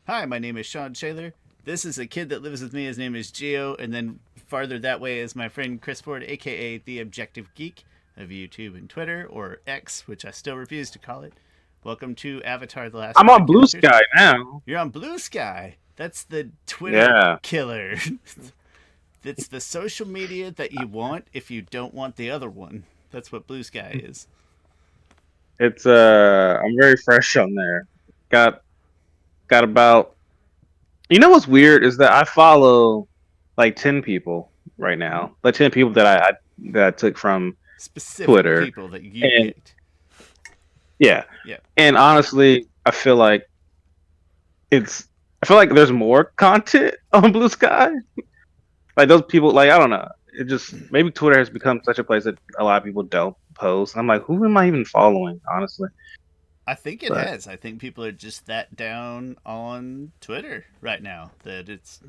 Hi, my name is Shawn Gio. This is a kid that lives with me. His name is Gio. And then farther that way is my friend Chris Ford, aka The Objective Geek of YouTube and Twitter, or X, which I still refuse to call it. Welcome to Avatar The Last I'm on Blue Airbender. Sky now. You're on Blue Sky. That's the Twitter Yeah, killer. It's the social media that you want if you don't want the other one. That's what Blue Sky is. it's I'm very fresh on there. Got got about what's weird is that I follow like 10 people right now. Like 10 people that I took from Specific Twitter. people that you And picked. yeah. Yeah. And honestly, it's I feel like there's more content on Blue Sky. Like those people like I don't know. It just maybe Twitter has become such a place that a lot of people don't post. I'm like, who am I even following, honestly? I think it But has. I think people are just that down on Twitter right now that it's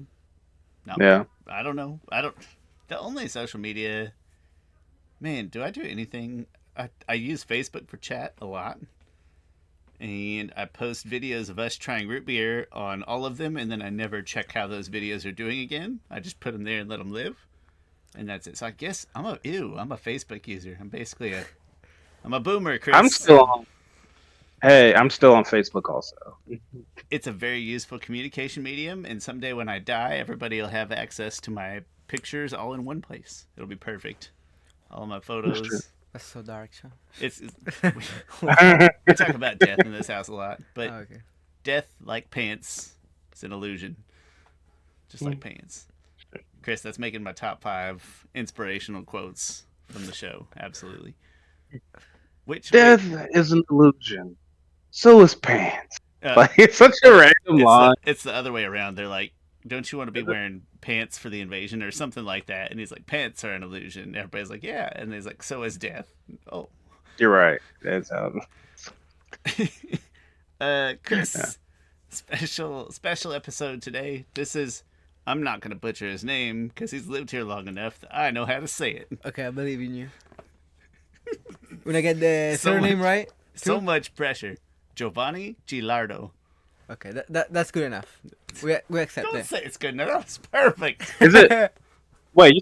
not. yeah. I don't know. I don't. The only social media, man. Do I do anything? I use Facebook for chat a lot, and I post videos of us trying root beer on all of them, and then I never check how those videos are doing again. I just put them there and let them live, and that's it. So I guess I'm a Facebook user. I'm a boomer, I'm Chris. still on Hey, I'm still on Facebook also. It's a very useful communication medium, and someday when I die, everybody will have access to my pictures all in one place. It'll be perfect. All of my That's true. photos. That's so dark, Sean. It's we talk about death in this house a lot, but Oh, okay. death, like pants, is an illusion, just like pants. Chris, that's making my top 5 inspirational quotes from the show. Absolutely. Which wait, Death is an illusion. So is pants. uh, Like it's such a random line. it's the other way around. They're like, "Don't you want to be Is it? wearing pants for the invasion or something like that?" And he's like, "Pants are an illusion." Everybody's like, "Yeah," and he's like, "So is death." Oh, You're right. That's how. Yeah. Chris, special episode today. This is. I'm not gonna butcher his name because he's lived here long enough that I know how to say it. Okay, I believe in you. When I get the So surname much, right, so too. much pressure. Giovanni Gilardo. Okay, that's good enough. We accept Don't it. say it's good enough. It's perfect. Is it? Wait,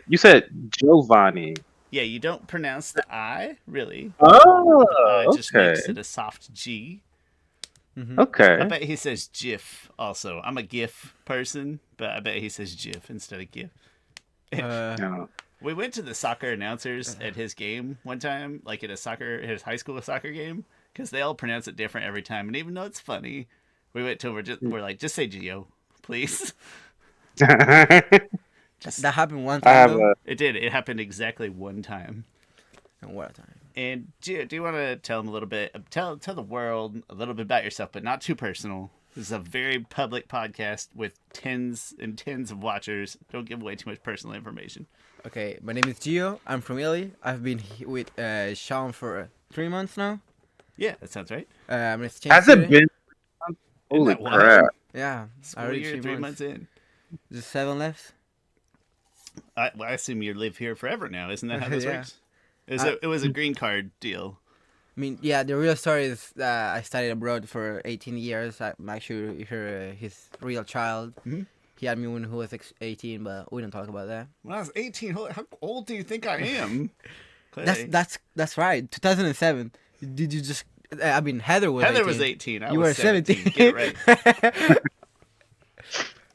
you said Giovanni. Yeah, you don't pronounce the I really. The I Oh, just okay. makes it a soft G. hmm I Okay. bet he says GIF also. I'm a GIF person, but I bet he says GIF instead of GIF. Uh, No. We went to the soccer announcers at his game one time, like at his high school soccer game, because they all pronounce it different every time. And even though it's funny, we went to him. We're like, just say Gio, please. I Just that happened one time have though. a. it did. It happened exactly one time. And what a time. And Gio, do you want to tell them a little bit? Tell the world a little bit about yourself, but not too personal. This is a very public podcast with tens and tens of watchers. Don't give away too much personal information. Okay, my name is Gio. I'm from Italy. I've been with Sean for 3 months now. Yeah, that sounds right. I'm an exchange Has it student. been? Isn't Holy that wild? crap! Yeah, School already year, 3 months 3 months. in. Just 7 left. I assume you live here forever now. Isn't that how this Yeah. works? I, It was a green card deal. I mean, yeah, the real story is I studied abroad for 18 years. I'm actually his real child. Mm-hmm. He had me when he was 18, but we don't talk about that. When I was 18, how old do you think I am? That's Clay. that's right. 2007. Did you just? I mean, Heather was Heather 18. was 18. I You was were 17. 17. Get it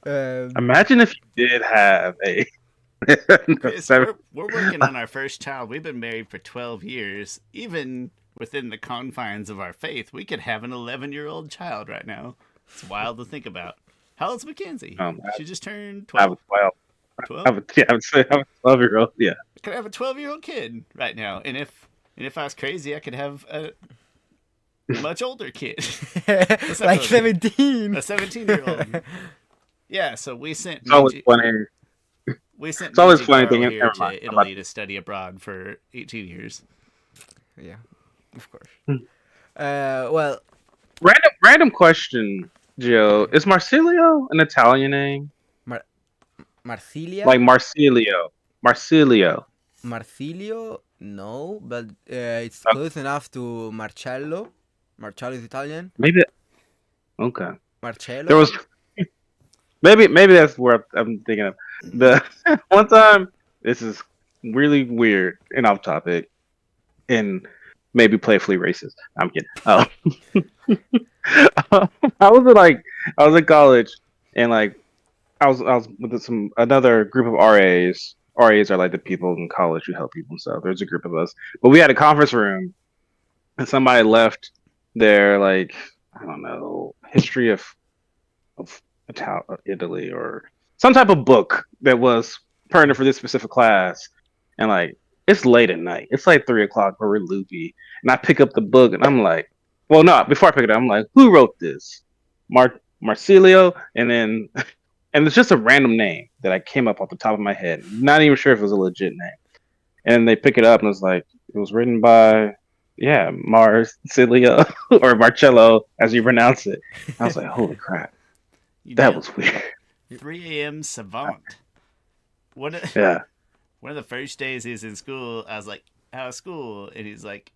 right. Imagine if you did have a. No, Chris, seven. we're working on our first child. We've been married for 12 years. Even within the confines of our faith, we could have an 11-year-old child right now. It's wild to think about. How old's Mackenzie? She just turned I have a 12. 12. I 12? have a, yeah, I would say I have a 12-year-old. Yeah. Could have a 12-year-old kid right now. And if I was crazy, I could have a much older kid. like 17. A 17-year-old. Yeah, so we sent It's always Minji, funny. we sent It's always Minji funny Carl thinking. here Never mind. to I'm about Italy to study abroad for 18 years. Yeah, of course. Hmm. Well, Random question, Joe. Is Marsilio an Italian name? Mar- Marsilia, Like Marsilio. Marsilio. Marsilio, no, but it's Uh, close enough to Marcello. Marcello is Italian. maybe. Okay. There Marcello? was maybe that's where I'm thinking of the one time. This is really weird and off topic and maybe playfully racist. I'm kidding. Oh, I was like I was in college and like I was with some another group of RAs. RAs are like the people in college who help people and stuff. There's a group of us, but we had a conference room and somebody left their like I don't know history of Italy or some type of book that was pertinent for this specific class. And like, it's late at night. It's like 3 o'clock, but we're loopy. And I pick up the book and I'm like, well, no, before I pick it up, I'm like, who wrote this? Marsilio? And then, and it's just a random name that I came up off the top of my head. Not even sure if it was a legit name. And they pick it up and it's like, it was written by, yeah, Marsilio or Marcello, as you pronounce it. I was like, holy crap, You that nailed was weird. 3 a.m. savant. One of, Yeah. one of the first days he was in school, I was like, "How's school?" And he's like,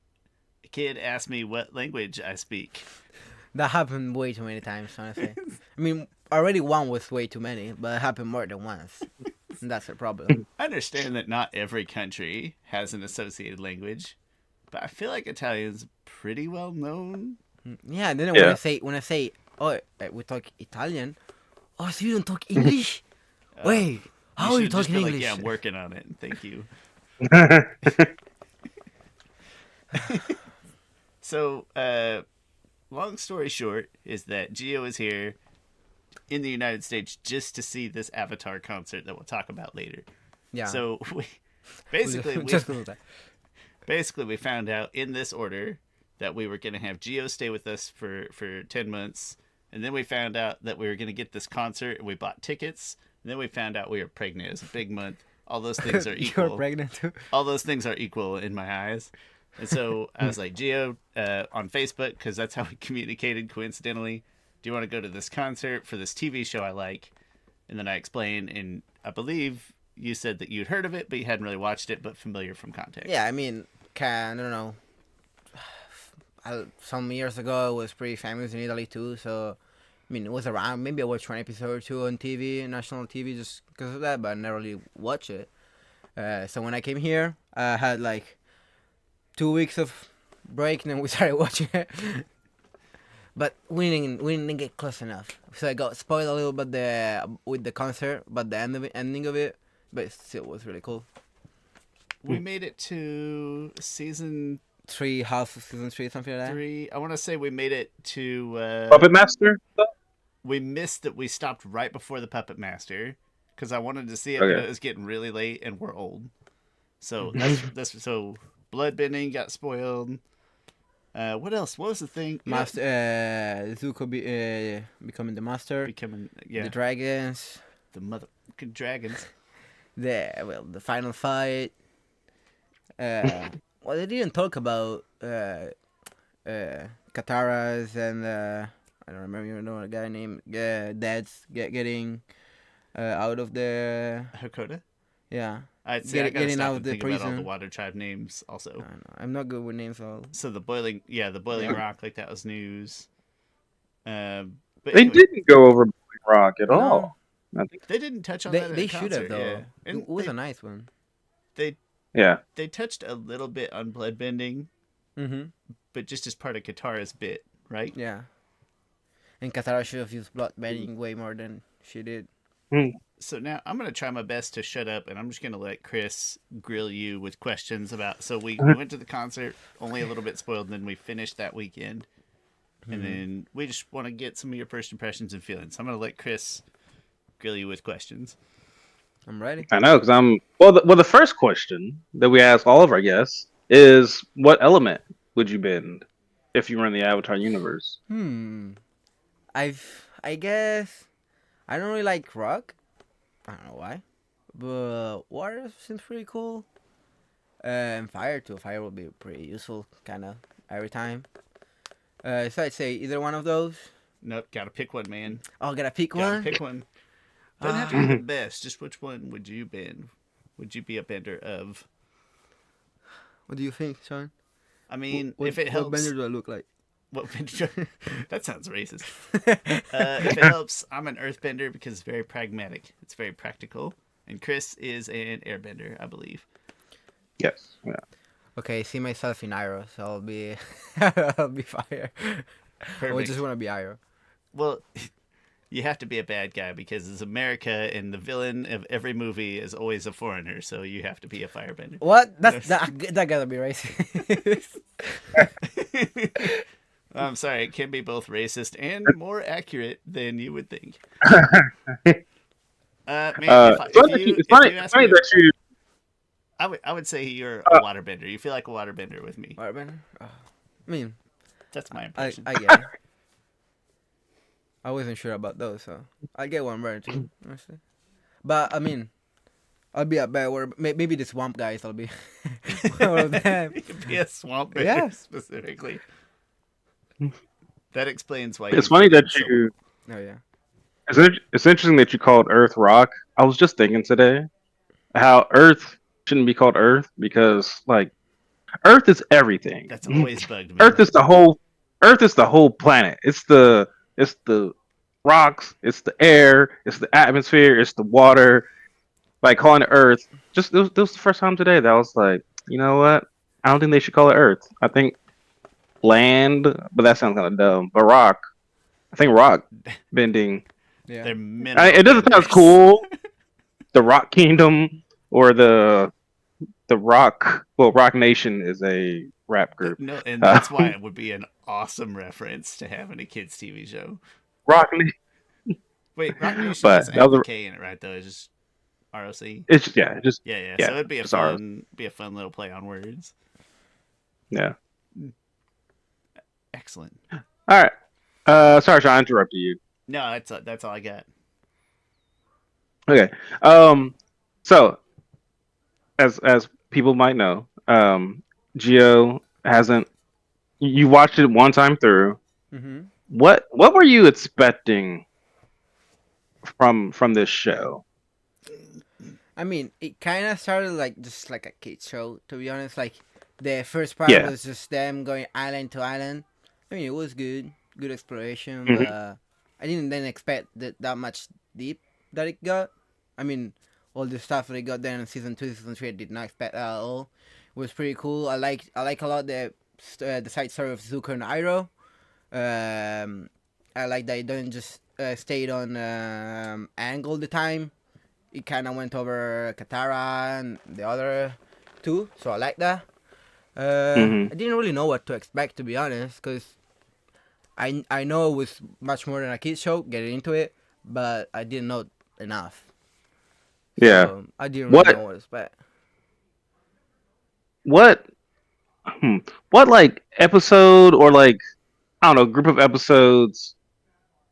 "A kid asked me what language I speak." That happened way too many times, honestly. I mean, already one was way too many, but it happened more than once. And that's the problem. I understand that not every country has an associated language, but I feel like Italian's pretty well known. Yeah, and then Yeah. when I say, oh, we talk Italian. Oh, so you don't talk English? Wait, how are you should just talking be like, English? "Yeah, I'm working on it. Thank you." So, long story short is that Gio is here in the United States just to see this Avatar concert that we'll talk about later. Yeah. So Just go with that. basically we found out in this order that we were going to have Gio stay with us for 10 months, and then we found out that we were going to get this concert and we bought tickets, and then we found out we were pregnant. It was a big month. All those things are equal. You're pregnant too. All those things are equal in my eyes. And so I was like, Gio, on Facebook, because that's how we communicated coincidentally, do you want to go to this concert for this TV show I like? And then I explained, and I believe you said that you'd heard of it, but you hadn't really watched it, but familiar from context. Yeah, I mean, I don't know. Some years ago, it was pretty famous in Italy too. So, I mean, it was around. Maybe I watched one episode or two on TV, national TV, just because of that. But I never really watched it. So when I came here, I had like 2 weeks of break, and then we started watching it. But we didn't get close enough, so I got spoiled a little bit with the concert, but the ending of it, but it still was really cool. We made it to season 3, half of season 3, something like that. 3. I want to say we made it to Puppet Master? we missed that we stopped right before the Puppet Master because I wanted to see it, Okay. but it was getting really late and we're old. So that's so bloodbending got spoiled. What else? What was the thing? Master, Zuko becoming the master. Becoming The dragons. the motherfucking dragons. The final fight. Well, they didn't talk about Katara's and I don't remember a guy named Dad's getting out of the Hakoda. yeah. I'd say I gotta Getting stop out of and the think about all the prison. Water Tribe names also. I don't know. I'm not good with names. So the boiling rock, like that was news. But They anyway, didn't go over Boiling Rock at No. all. I think. they didn't touch on that. At They the should concert, have though. Yeah. And It was a nice one. Yeah. they touched a little bit on bloodbending, Mhm. but just as part of Katara's bit, right? Yeah. And Katara should have used blood bending way more than she did. So now I'm gonna try my best to shut up, and I'm just gonna let Chris grill you with questions about. So we went to the concert, only a little bit spoiled, and then we finished that weekend, and then we just want to get some of your first impressions and feelings. So I'm gonna let Chris grill you with questions. I'm ready. I know, because I'm. Well, the first question that we ask all of our guests is what element would you bend if you were in the Avatar universe? I guess I don't really like rock. I don't know why, but water seems pretty cool. And fire too. Fire would be pretty useful, kind of every time. So I'd say either one of those. Nope, gotta pick one, man. Oh, gotta pick Gotta one. pick one. Doesn't have to be the best. Just which one would you bend? Would you be a bender of? What do you think, Sean? I mean, What, if it what helps, bender do I look like? what that sounds racist. If it helps, I'm an earthbender because it's very pragmatic. It's very practical. And Chris is an airbender, I believe. Yes. Yeah. Okay, see myself in Iroh, so I'll be I'll be fire. I Perfect. just want to be Iroh. Well, you have to be a bad guy because it's America and the villain of every movie is always a foreigner, so you have to be a firebender. What? That gotta be racist. I'm sorry, it can be both racist and more accurate than you would think. Man, if It's you ask funny me, that you. I would say you're a waterbender. You feel like a waterbender with me. Firebender? I mean, That's my I impression. get it. I wasn't sure about those, so I get one better too, honestly. But I mean, I'll be a better word. Maybe the swamp guys. I'll be one of them. You could be a swamp bear Yeah. specifically. That explains why. It's funny that so you. Oh yeah. It's interesting that you called Earth rock. I was just thinking today how Earth shouldn't be called Earth because like Earth is everything. That's always bugged me. Earth is the whole. Earth is the whole planet. It's the rocks. It's the air. It's the atmosphere. It's the water. Like calling it Earth. Just this was the first time today that I was like, you know what? I don't think they should call it Earth. I think land, but that sounds kind of dumb. But rock. I think rock bending. Yeah. They're minimal. It doesn't sound benders. cool. The Rock Kingdom or the Rock. Well, Rock Nation is a rap group. No, and that's why it would be an awesome reference to have in a kids' TV show. Rock Nation. Wait, Rock Nation But has that was K in it, right? Though it's just ROC. it's just yeah, just Yeah. yeah, So it'd be a just ROC. fun little play on words. Yeah. Excellent. All right. Sorry, Sean, I interrupted you. No, that's all I got. Okay. So as people might know, Gio hasn't. You watched it one time through. Mm-hmm. What were you expecting from this show? I mean, it kind of started like just like a kid show, to be honest. Like the first part Yeah. was just them going island to island. I mean, it was good exploration, Mhm. but I didn't then expect that much deep that it got. I mean, all the stuff that it got there in season 2, season 3, I did not expect that at all. It was pretty cool. I like a lot the side story of Zuko and Iroh. I like that it doesn't just stayed on Aang all the time. It kind of went over Katara and the other two, so I like that. Mhm. I didn't really know what to expect, to be honest, because I know it was much more than a kids show, getting into it, but I didn't know enough. Yeah. So I didn't What- really know what to expect. What what like episode or like I don't know group of episodes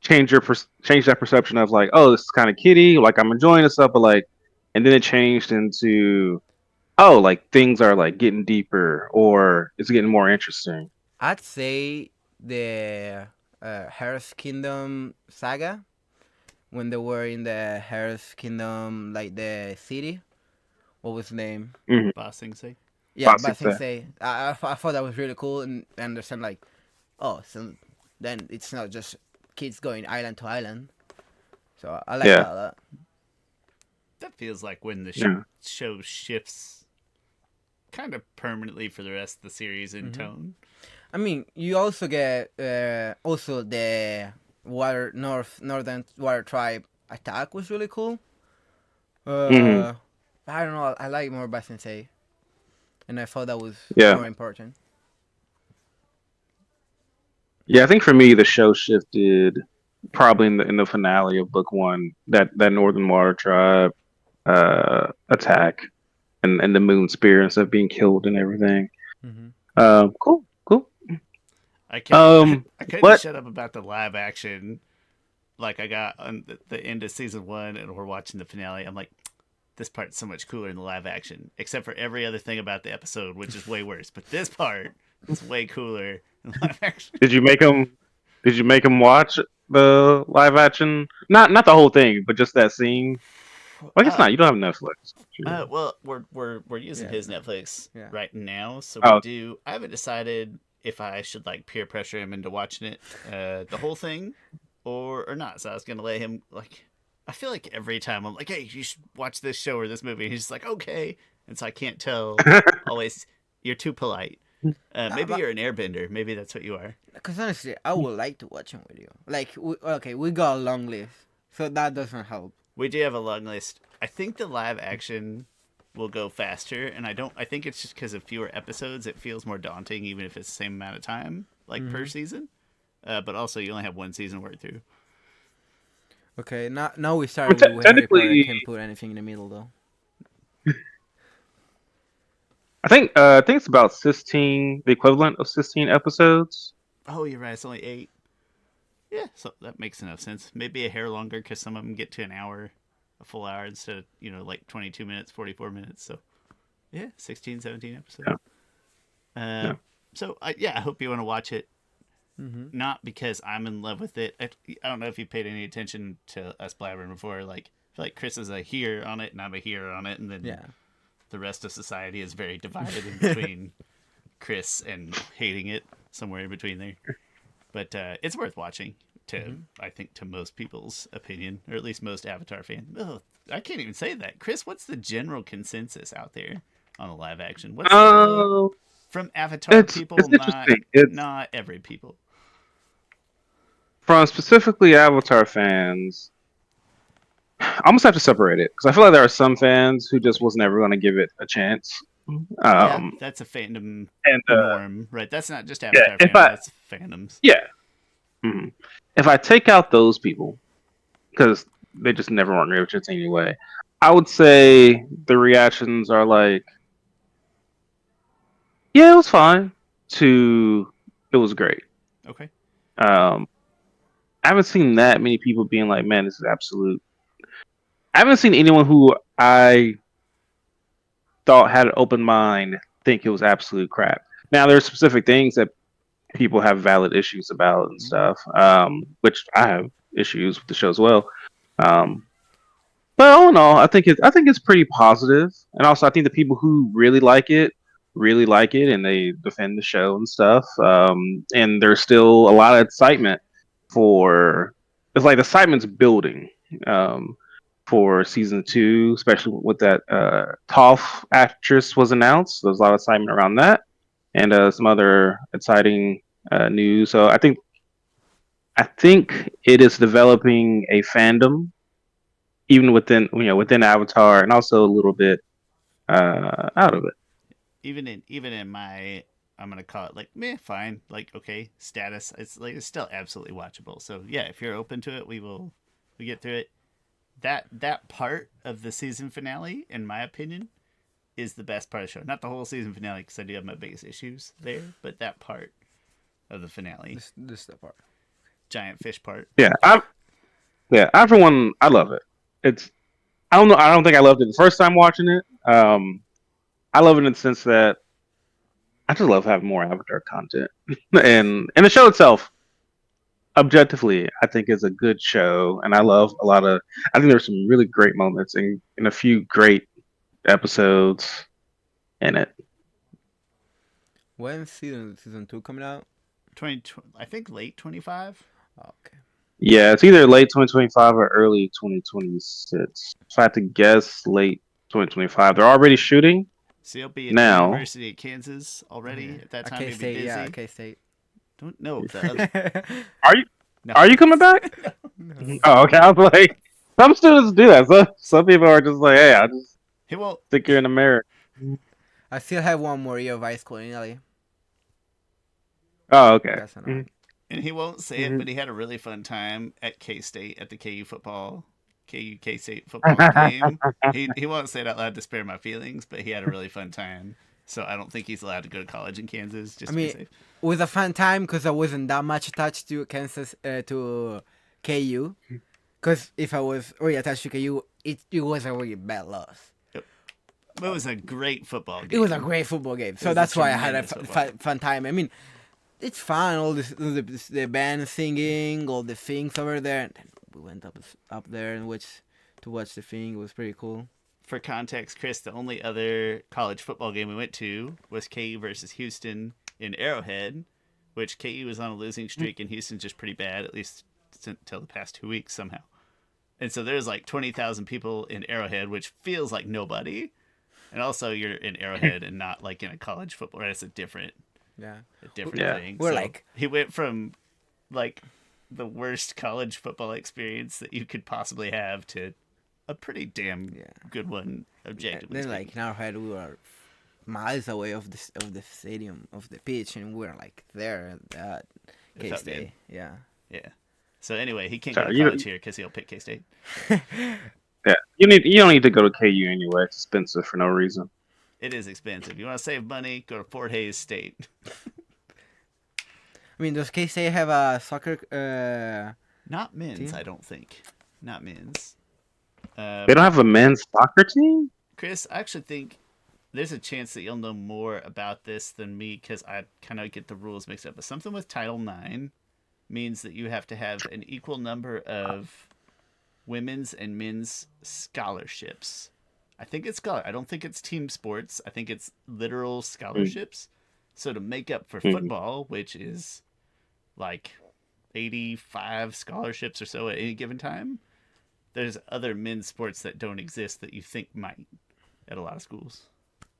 change that perception of like, oh, this is kind of kiddie, like I'm enjoying this stuff, but like, and then it changed into, oh, like things are like getting deeper or it's getting more interesting. I'd say the Harris Kingdom saga, when they were in the Harris Kingdom, like the city. What was the name? Boss Sing Say. Yeah, Ba Sing Ba Sing Se. Se. I thought that was really cool, and I understand like, oh, so then it's not just kids going island to island. So I like Yeah. that a lot. That feels like when the Yeah. show shifts kind of permanently for the rest of the series in tone. I mean, you also get also the northern water tribe attack was really cool. Mhm. I don't know. I like more Ba Sing Se, and I thought that was Yeah. more important. Yeah, I think for me the show shifted probably in the finale of book one, that Northern Water Tribe attack and the Moon Spear and stuff being killed and everything. Mm-hmm. Cool. I couldn't What? shut up about the live action. Like I got on the end of season 1 and we're watching the finale. I'm like, this part's so much cooler in the live action, except for every other thing about the episode, which is way worse. But this part is way cooler in live action. Did you make him watch the live action? Not the whole thing, but just that scene. Well, I guess not. You don't have Netflix. Well, we're using Yeah. his Netflix Yeah. right now, so Oh. I haven't decided if I should like peer pressure him into watching it, the whole thing, or not. So I was gonna let him like. I feel like every time I'm like, hey, you should watch this show or this movie. He's just like, okay, and so I can't tell. Always, you're too polite. Maybe you're an airbender. Maybe that's what you are. Because honestly, I would like to watch them with you. Like, we got a long list, so that doesn't help. We do have a long list. I think the live action will go faster, and I think it's just because of fewer episodes. It feels more daunting, even if it's the same amount of time, like per season. But also, you only have one season worth through. Okay, now we started with Harry Potter. I can't put anything in the middle though. I think it's about 16, the equivalent of 16 episodes. Oh, you're right. It's only 8. Yeah, so that makes enough sense. Maybe a hair longer because some of them get to an hour, a full hour instead of, like 22 minutes, 44 minutes. So, yeah, 16, 17 episodes. Yeah. So, I hope you want to watch it. Mm-hmm. Not because I'm in love with it. I don't know if you paid any attention to us blabbering before. Like, I feel like Chris is a here on it and I'm a here on it. And then the rest of society is very divided in between Chris and hating it, somewhere in between there. But it's worth watching, I think, to most people's opinion, or at least most Avatar fans. Oh, I can't even say that. Chris, what's the general consensus out there on the live action? What's from Avatar people, not every people. From specifically Avatar fans, I almost have to separate it because I feel like there are some fans who just was never going to give it a chance. That's a fandom norm, right? That's not just Avatar fans, that's fandoms. Yeah. Mm-hmm. If I take out those people, because they just never weren't give a chance anyway, I would say the reactions are like, yeah, it was fine, to it was great. Okay. I haven't seen that many people being like, man, this is absolute. I haven't seen anyone who I thought had an open mind think it was absolute crap. Now, there's specific things that people have valid issues about and stuff, which I have issues with the show as well. But all in all, I think it's pretty positive, and also I think the people who really like it, and they defend the show and stuff. And there's still a lot of excitement for. It's like the excitement's building for season 2, especially with that Toph actress was announced. There's a lot of excitement around that, and some other exciting news. So I think it is developing a fandom, even within Avatar, and also a little bit out of it. Even in my, I'm gonna call it like meh, fine, like okay, status. It's still absolutely watchable. So yeah, if you're open to it, we get through it. That part of the season finale, in my opinion, is the best part of the show. Not the whole season finale, because I do have my biggest issues there, but that part of the finale. This the part. Giant fish part. Yeah, after one, I love it. I don't know. I don't think I loved it the first time watching it. I love it in the sense that I just love having more Avatar content, and the show itself, objectively, I think is a good show, and I love a lot of. I think there's some really great moments in a few great episodes in it. When season 2 coming out? I think late 25. Oh, okay. Yeah, it's either late 2025 or early 2026. If I had to guess, late 2025. They're already shooting. So you'll be at now. the University of Kansas already at that time. You'll be busy. Yeah, K-State. Don't know. Are you? No. Are you coming back? No. Oh, okay. I was like, some students do that. Some people are just like, hey, I just think you're in America. I still have one more year of high school in Italy. Oh, okay. That's annoying. And he won't say it, but he had a really fun time at K-State at the K-State football game. He won't say it out loud to spare my feelings, but he had a really fun time. So I don't think he's allowed to go to college in Kansas. Just to be safe. It was a fun time because I wasn't that much attached to Kansas to KU. Because if I was really attached to KU, it was a really bad loss. Yep. But it was a great football game. It was a great football game. So that's why I had a fun time. I mean, it's fun, all the band singing, all the things over there. And then we went up there and to watch the thing. It was pretty cool. For context, Chris, the only other college football game we went to was KU versus Houston in Arrowhead, which KU was on a losing streak and Houston's just pretty bad, at least until the past 2 weeks somehow. And so there's like 20,000 people in Arrowhead, which feels like nobody. And also you're in Arrowhead and not like in a college football. Right? It's a different thing. We're so like he went from like the worst college football experience that you could possibly have to a pretty damn good one, objectively. Then like in our head we were miles away of the stadium, of the pitch, and we were like there at K-State. Yeah. So anyway, he can't go to college here because he'll pick K-State. Yeah, you don't need to go to KU anyway. It's expensive for no reason. It is expensive. You want to save money? Go to Fort Hays State. I mean, does K-State have a soccer? Not men's, team? I don't think. Not men's. They don't have a men's soccer team? Chris, I actually think there's a chance that you'll know more about this than me because I kind of get the rules mixed up. But something with Title IX means that you have to have an equal number of women's and men's scholarships. I think it's I don't think it's team sports. I think it's literal scholarships. So to make up for football, which is like 85 scholarships or so at any given time, there's other men's sports that don't exist that you think might at a lot of schools.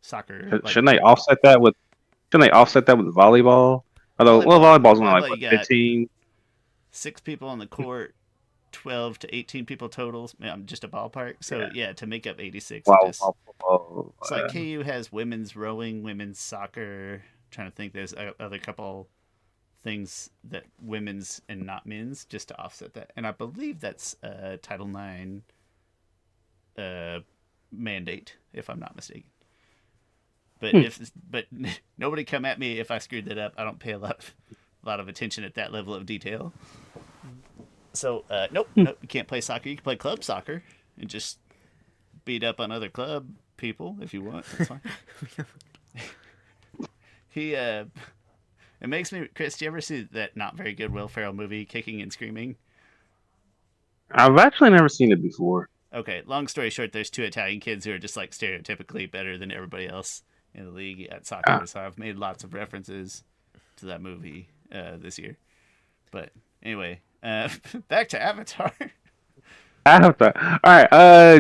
Soccer. Shouldn't they offset that with volleyball? Although volleyball's only like 15. 6 people on the court, 12 to 18 people total. I'm just a ballpark. So to make up 86. Wow. It's like KU has women's rowing, women's soccer. Trying to think, there's other couple things that women's and not men's just to offset that. And I believe that's Title IX mandate, if I'm not mistaken. But nobody come at me if I screwed that up. I don't pay a lot of attention at that level of detail. So nope, you can't play soccer. You can play club soccer and just beat up on other club people if you want. That's fine. It makes me, Chris, do you ever see that not very good Will Ferrell movie, Kicking and Screaming? I've actually never seen it before. Okay, long story short, there's 2 Italian kids who are just like stereotypically better than everybody else in the league at soccer. So I've made lots of references to that movie this year. But anyway, back to Avatar. Avatar. All right,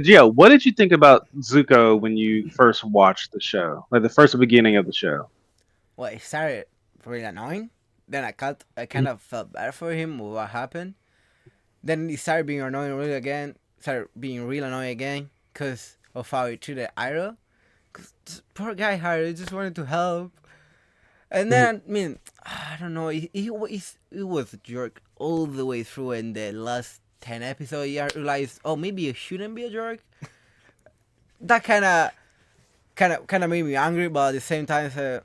Gio, what did you think about Zuko when you first watched the show? Like the first beginning of the show? Well, it started really annoying. Then I kind of felt bad for him with what happened. Then he started being annoying really again. Started being real annoying again because of how he treated Iroh. Cause this poor guy Iroh just wanted to help. And then, I mean, I don't know. He was a jerk all the way through. In the last 10 episodes, he realized, oh, maybe you shouldn't be a jerk. That kind of made me angry, but at the same time,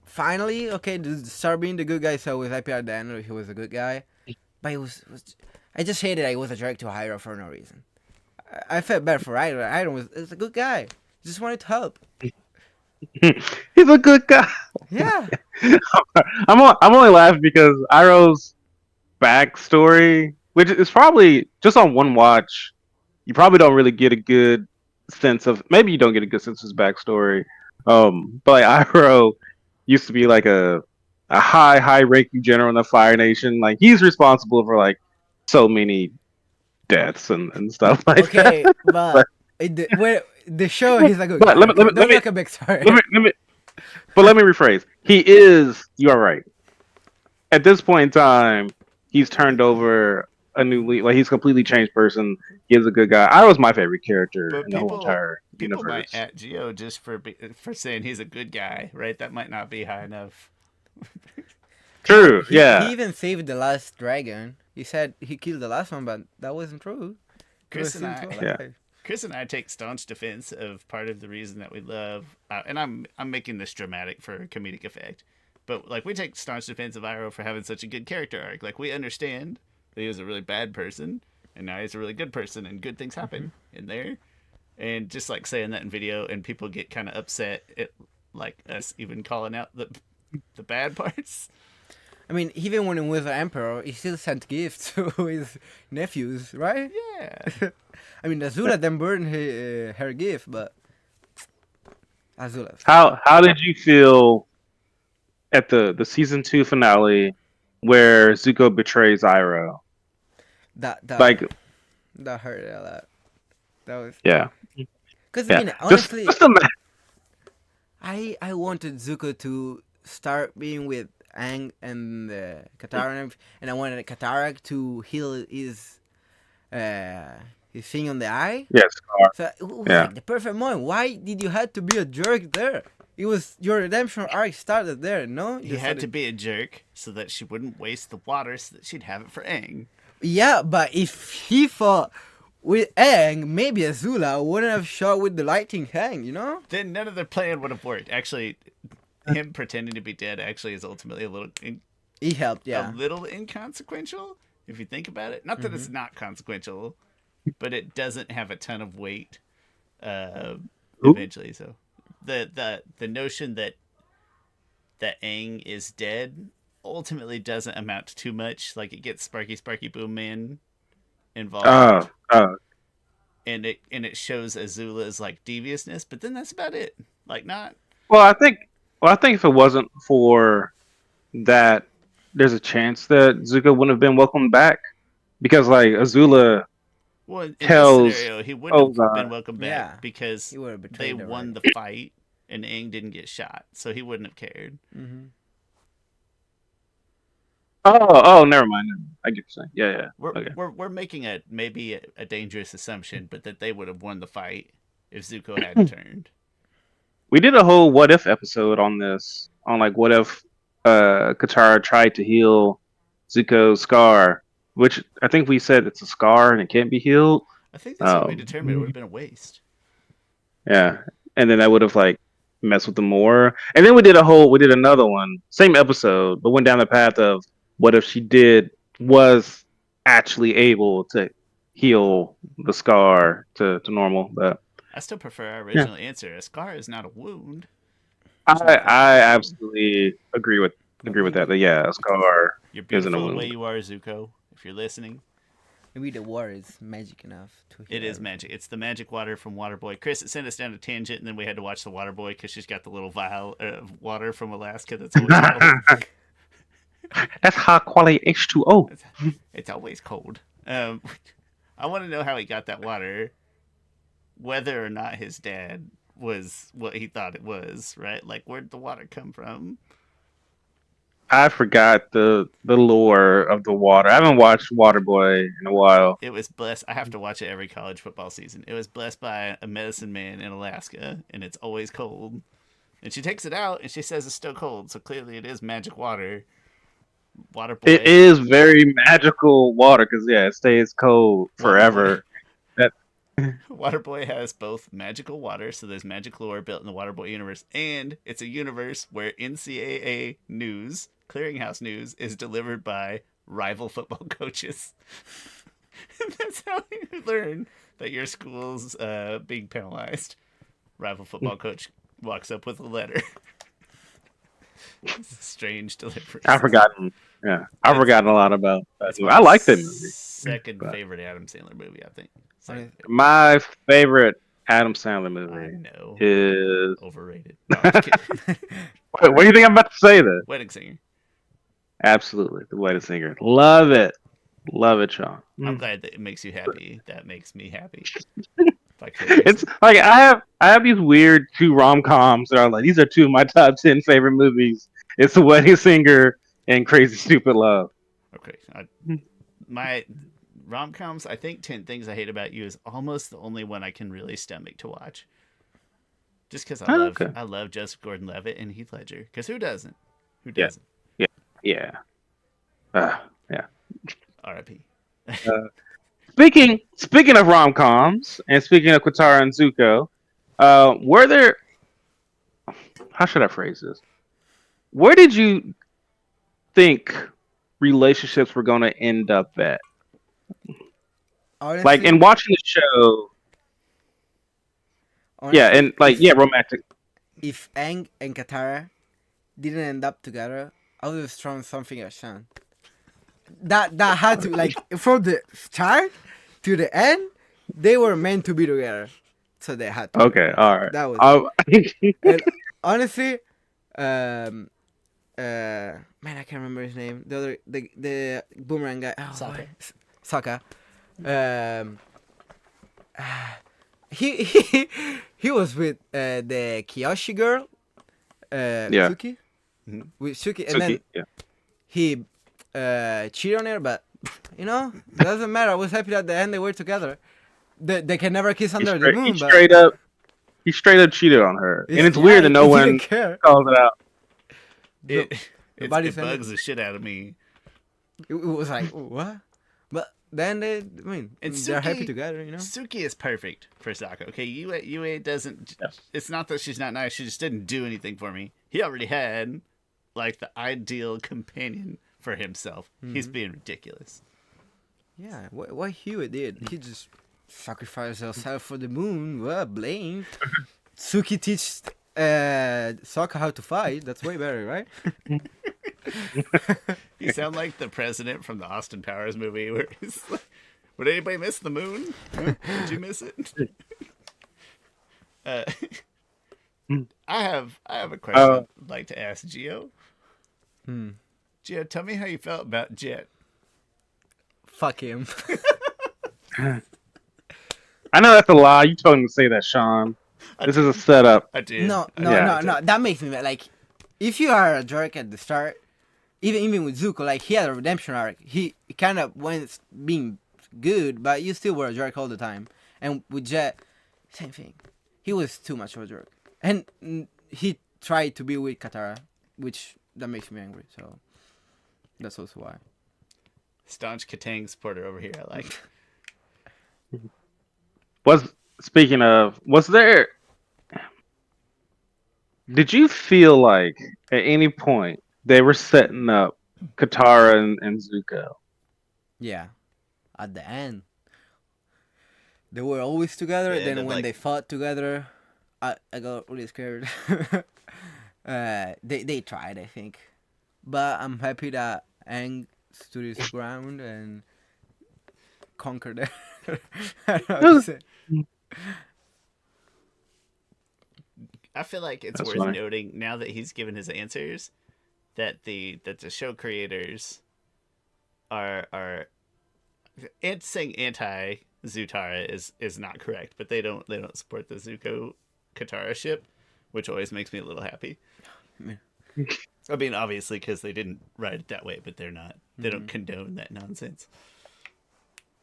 finally, okay, start being the good guy. So I was happy at the end he was a good guy. But I just hated that he was a jerk to Iroh for no reason. I felt bad for Iroh. Iroh was a good guy. He just wanted to help. He's a good guy. Yeah. I'm only laughing because Iroh's backstory, which is probably just on one watch, you probably don't really get a good sense of. Maybe you don't get a good sense of his backstory. But like Iroh used to be like a high ranking general in the Fire Nation. Like he's responsible for like so many deaths and stuff like that. Okay, but the show he's a good guy. Let me a big story. Let me rephrase. He is. You are right. At this point in time, he's turned over a new leaf. Like he's a completely changed person. He is a good guy. I was my favorite character in the whole entire people universe. Might at Gio just for saying he's a good guy, right? That might not be high enough. True. He yeah. even saved the last dragon. He said he killed the last one, but that wasn't true. Chris and I take staunch defense of part of the reason that we love, and I'm making this dramatic for comedic effect, but like we take staunch defense of Iroh for having such a good character arc. Like we understand that he was a really bad person, and now he's a really good person, and good things happen in there. And just like saying that in video, and people get kind of upset at like us even calling out the bad parts. I mean, even when he was an emperor, he still sent gifts to his nephews, right? Yeah. I mean, Azula then burned her gift, but Azula. How did you feel at the season 2 finale where Zuko betrays Iroh. That that Like, that hurt a lot. That was yeah, because yeah. honestly, Just imagine. I wanted Zuko to start being with Aang and Katara, and I wanted Katara to heal his thing on the eye. Yeah, Scar. So it was Yeah. like the perfect moment. Why did you have to be a jerk there? It was your redemption arc started there, no? He had to be a jerk so that she wouldn't waste the water, so that she'd have it for Aang. Yeah, but if he fought with Aang, maybe Azula wouldn't have shot with the lightning Aang, you know? Then none of their plan would have worked. Actually, him pretending to be dead actually is ultimately He helped, a yeah. little inconsequential if you think about it. Not that it's not consequential, but it doesn't have a ton of weight. Eventually, so the notion that Aang is dead ultimately doesn't amount to too much. Like, it gets Sparky Boom Man involved, and it shows Azula's like deviousness, but then that's about it. Like, not Well, I think if it wasn't for that, there's a chance that Zuko wouldn't have been welcomed back because like Azula well in this tells scenario he wouldn't have been Ozai. welcome back Yeah. because He would have they betrayed her. won the fight and Aang didn't get shot, so he wouldn't have cared. Mm-hmm. Oh, never mind. I get what you're saying. Yeah. Okay. We're making maybe a dangerous assumption, but that they would have won the fight if Zuko hadn't turned. We did a whole what if episode on this, on like what if Katara tried to heal Zuko's scar, which I think we said it's a scar and it can't be healed. I think that's what we determined. It would have been a waste. Yeah, and then that would have like messed with them more. And then we did another one, same episode, but went down the path of what if she was actually able to heal the scar to normal. But I still prefer our yeah, original answer. A scar is not a wound. There's nothing I wrong. absolutely agree with that. That yeah, a scar You're isn't a beautiful the way wound. you are, Zuko. If you're listening, Maybe the water is magic enough to heal it is everything. magic. It's the magic water from Waterboy. Chris, it sent us down a tangent, and then we had to watch the Waterboy because she's got the little vial of water from Alaska that's always cold. That's high quality H2O. It's always cold. I want to know how he got that water, whether or not his dad was what he thought it was, right? Like, where'd the water come from? I forgot the lore of the water. I haven't watched Waterboy in a while. It was blessed. I have to watch it every college football season. It was blessed by a medicine man in Alaska, and it's always cold. And she takes it out, and she says it's still cold, so clearly it is magic water. Waterboy. It is very magical water because yeah, it stays cold forever. That Waterboy has both magical water, so there's magic lore built in the Waterboy universe, and it's a universe where NCAA news, Clearinghouse News, is delivered by rival football coaches. And that's how you learn that your school's being penalized. Rival football coach walks up with a letter. It's a strange delivery. I've forgotten. Yeah, I've forgotten a lot about that It's movie. my I like that movie. second but favorite Adam Sandler movie, I think. Honest- My favorite Adam Sandler I movie know. is. Overrated. No, I'm just kidding. What do you think I'm about to say? Then Wedding Singer. absolutely, The Wedding Singer. Love it, Sean. I'm glad that it makes you happy. That makes me happy. It's like I have these weird two rom coms that are like these are two of my top 10 favorite movies. It's The Wedding Singer and Crazy Stupid Love. Okay. My rom-coms, I think 10 Things I Hate About You is almost the only one I can really stomach to watch. Just because I love Joseph Gordon-Levitt and Heath Ledger. Because who doesn't? Who Yeah. doesn't? Yeah. Yeah. R.I.P. Speaking of rom coms and speaking of Katara and Zuko, were there? How should I phrase this? Where did you think relationships were going to end up at? Honestly, Like in watching the show, yeah, honestly, and like romantic. if Aang and Katara didn't end up together, I would have thrown something at Shawn. That had to like from the start to the end, they were meant to be together, so they had to. Be. Okay, all right. That was. And honestly, man, I can't remember his name. The other, the boomerang guy. Oh, Sokka. Sokka. Um, he was with the Kyoshi girl, Yeah. Suki, Mhm. with Suki, and Suki, then yeah. he cheated on her, but you know, it doesn't matter. I was happy at the end they were together. They can never kiss under the moon, but He straight up cheated on her, and it's yeah, weird that no he one didn't care. calls it out. It, Nobody it said bugs the shit out of me. It was like what? But then they, I mean, And they're happy Suki- together, you know. Suki is perfect for Sokka. Okay, Yue doesn't. Yes. It's not that she's not nice. She just didn't do anything for me. He already had like the ideal companion for himself. He's being ridiculous. Yeah, what Huey did, he just sacrificed himself for the moon. Well, blame. Suki teach Sokka how to fight. That's way better, right? You sound like the president from the Austin Powers movie, where he's like, "Would anybody miss the moon? Huh? Did you miss it?" Uh, I have a question I'd like to ask Gio. Gio, tell me how you felt about Jet. Fuck him. I know that's a lie. You told him to say that, Sean. This is a setup. I did. No. Yeah. That makes me mad. Like, if you are a jerk at the start, even with Zuko, like he had a redemption arc. He kind of went being good, but you still were a jerk all the time. And with Jet, same thing. He was too much of a jerk, and he tried to be with Katara, which that makes me angry. So that's also why. Staunch Katang supporter over here. I like. Speaking of, was there? Did you feel like at any point they were setting up Katara and Zuko? Yeah, at the end, they were always together. Yeah, Then they're when like- they fought together, I got really scared. They tried, I think, but I'm happy that Aang stood his ground and conquered it. I don't know how to say. I feel like it's That's worth funny. noting now that he's given his answers that the show creators are and saying anti Zutara is not correct, but they don't support the Zuko Katara ship, which always makes me a little happy. I mean, obviously, because they didn't write it that way, but they don't condone that nonsense.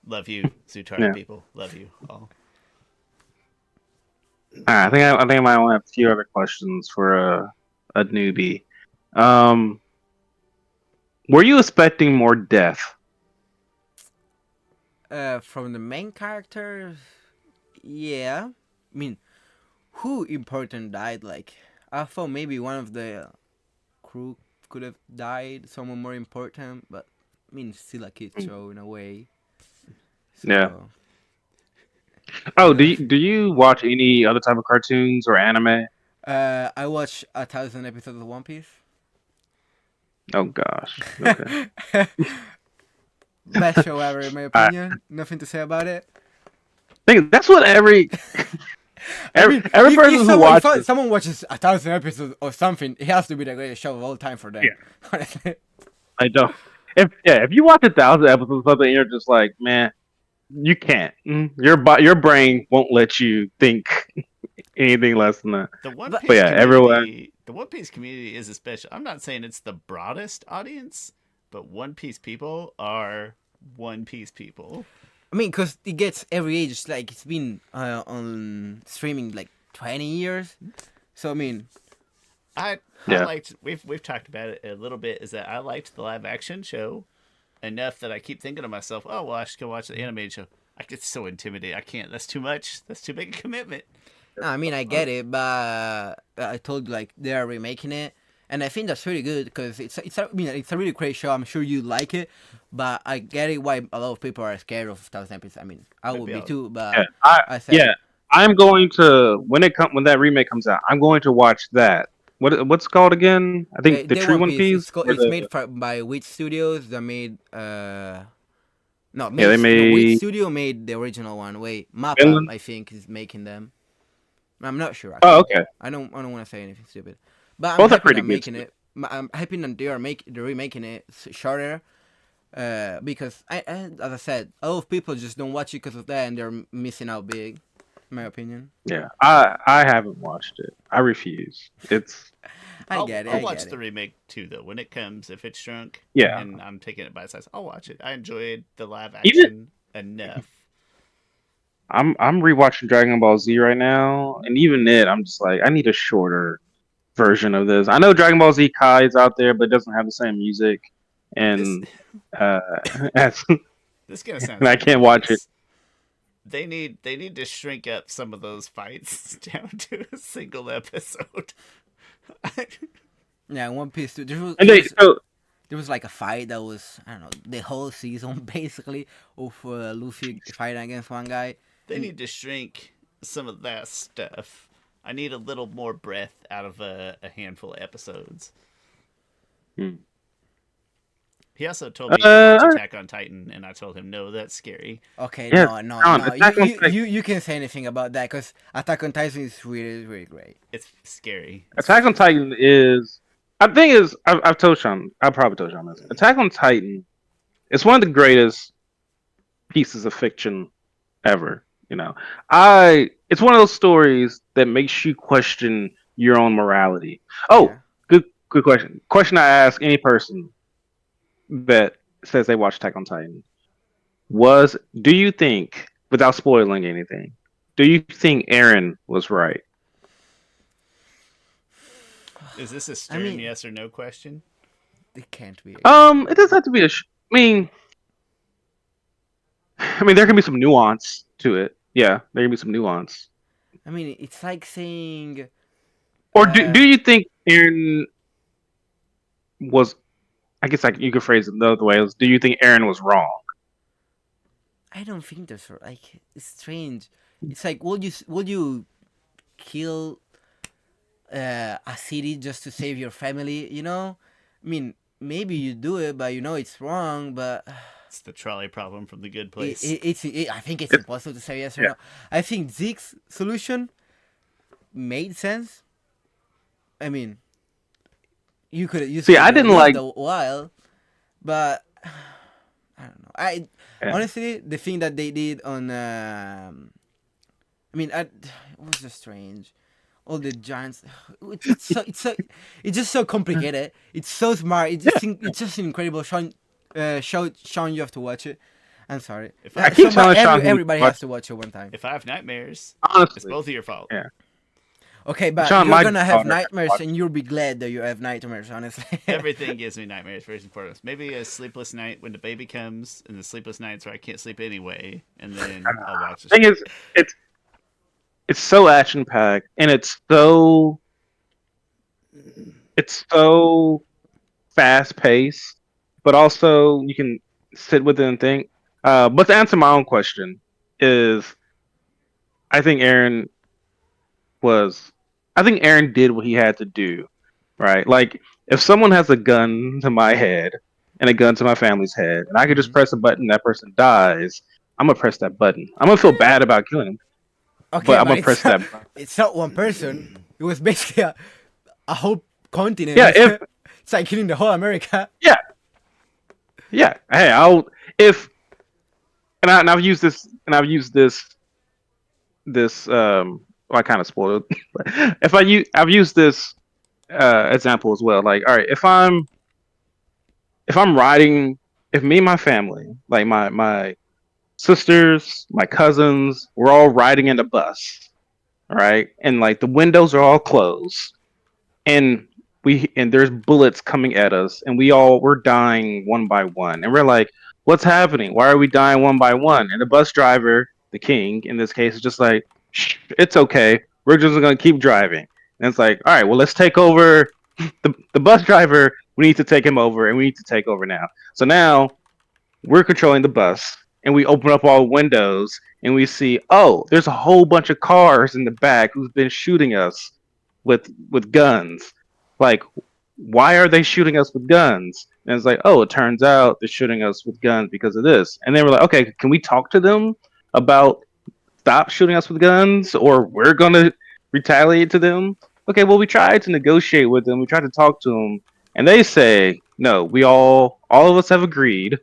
Love you, Zutara Yeah. people. Love you all. All right, I think I might want to have a few other questions for a newbie. Were you expecting more death? From the main characters, yeah. I mean, who important died? Like, I thought maybe one of the crew could have died, someone more important, but I mean, still a kid show in a way. So, Yeah. Oh, do you watch any other type of cartoons or anime? I watched 1,000 episodes of One Piece. Oh gosh. Okay. Best show ever, in my opinion. Nothing to say about it. think that's what every every If person who watches. someone watches 1,000 episodes or something, it has to be the greatest show of all time for them. Yeah. Honestly. I don't. If you watch 1,000 episodes of something, you're just like, man, you can't. Your brain won't let you think anything less than that. The One But- Piece But yeah, everywhere. the One Piece community is a special. I'm not saying it's the broadest audience, but One Piece people are One Piece people. I mean, because it gets every age. Like, it's been on streaming like 20 years. So, I mean, I Yeah. liked. We've talked about it a little bit. Is that I liked the live action show enough that I keep thinking to myself, oh well, I should go watch the animated show. I get so intimidated. I can't. That's too much. That's too big a commitment. no, I mean, I get it, but I told you, like, they are remaking it. And I think that's really good because I mean, it's a really great show. I'm sure you like it, but I get it why a lot of people are scared of 1,000 episodes. I mean, I would Maybe be I'll- too, but Yeah, I said, I'm going to when that remake comes out. I'm going to watch that. What's it called again? I think the they True One Piece. It's made by Witch Studios. They made no, they the made- Witch Studio made the original one. Wait, Mappa, Finland? I think, is making them. I'm not sure. Oh, Actually. okay. I don't want to say anything stupid, but I'm Both are happy pretty they're good making too. it. I'm happy that they're remaking it shorter. Because as I said, a lot of people just don't watch it because of that, and they're missing out big, in my opinion. Yeah, I haven't watched it. I refuse. It's I get it. I'll I watch get the it. remake too, though. When it comes, if it's shrunk yeah. and I'm taking it by size, I'll watch it. I enjoyed the live Even action enough. I'm rewatching Dragon Ball Z right now, and even it, I'm just like, I need a shorter version of this. I know Dragon Ball Z Kai is out there, but it doesn't have the same music, This and uh, as, this gonna sound and I can't watch it. ridiculous. They need to shrink up some of those fights down to a single episode. Yeah, One Piece too. And they so There was like a fight that was, I don't know, the whole season basically of Luffy fighting against one guy. They need to shrink some of that stuff. I need a little more breath out of a handful of episodes. Hmm. He also told me to watch uh, Attack on Titan, and I told him no, that's scary. Okay, yeah, no. Attack on Titan. You can say anything about that because Attack on Titan is really, really great. It's scary. Attack on Titan is. I think is I've told Sean. I probably told Sean this. Attack on Titan is one of the greatest pieces of fiction ever. You know, it's one of those stories that makes you question your own morality. Yeah. Oh, good question. Question I ask any person that says they watch Attack on Titan was: do you think, without spoiling anything, do you think Aaron was right? Is this a I stern mean, yes or no question? it can't be. It doesn't have to be I mean, there can be some nuance to it. Yeah, there can be some nuance. I mean, it's like saying, Or do uh, you think Aaron was? I guess like you could phrase it the other way. Do you think Aaron was wrong? I don't think that's like it's strange. It's like, would you kill a city just to save your family? You know, I mean, maybe you do it, but you know it's wrong. But It's the trolley problem from the good place. I think it's It's, impossible to say yes or yeah. no. I think Zeke's solution made sense. I mean, you See, could I have didn't lived like. a while, but I don't know. I Yeah. honestly the thing that they did on I mean, it was just strange. All the giants. It's just so complicated. It's so smart. It's just incredible. Sean, you have to watch it. I'm sorry. If I I keep telling Sean Everybody has to watch it one time. if I have nightmares, it's Honestly, both of your fault. yeah. Okay, but Sean, you're my gonna have daughter nightmares, watched and you'll be glad that you have nightmares. Honestly. Everything gives me nightmares first and foremost. Maybe a sleepless night when the baby comes, and the sleepless nights where I can't sleep anyway, and then I'll watch the thing show. is, it's so action packed, and it's so fast paced, but also you can sit with it and think. But to answer my own question is, I think Aaron was, I think Aaron did what he had to do, right? Like if someone has a gun to my head and a gun to my family's head, and I could just Mhm. press a button, that person dies. I'm gonna press that button. I'm gonna feel bad about killing him, Okay, but I'm but gonna press that button. it's not one person. It was basically a whole continent. Yeah, if It's like killing the whole America. yeah, yeah. Hey, I'll if and I've used this well, I kind of spoiled. But if I've used this example as well. Like, all right, if I'm riding, if me and my family, like my sisters, my cousins, we're all riding in a bus, all right, and like the windows are all closed, and there's bullets coming at us, and we're dying one by one, and we're like, what's happening? Why are we dying one by one? And the bus driver, the king in this case, is just like, Shh, it's okay, we're just gonna keep driving. And it's like, all right, well, let's take over the bus driver. We need to take him over, and we need to take over now. So now we're controlling the bus, and we open up all windows, and we see, oh, there's a whole bunch of cars in the back who've been shooting us with guns. Like, why are they shooting us with guns? And it's like, oh, it turns out they're shooting us with guns because of this. And then we're like, okay, can we talk to them about stop shooting us with guns, or we're gonna retaliate to them? Okay, well, we tried to negotiate with them. We tried to talk to them, And they say, no, all of us have agreed,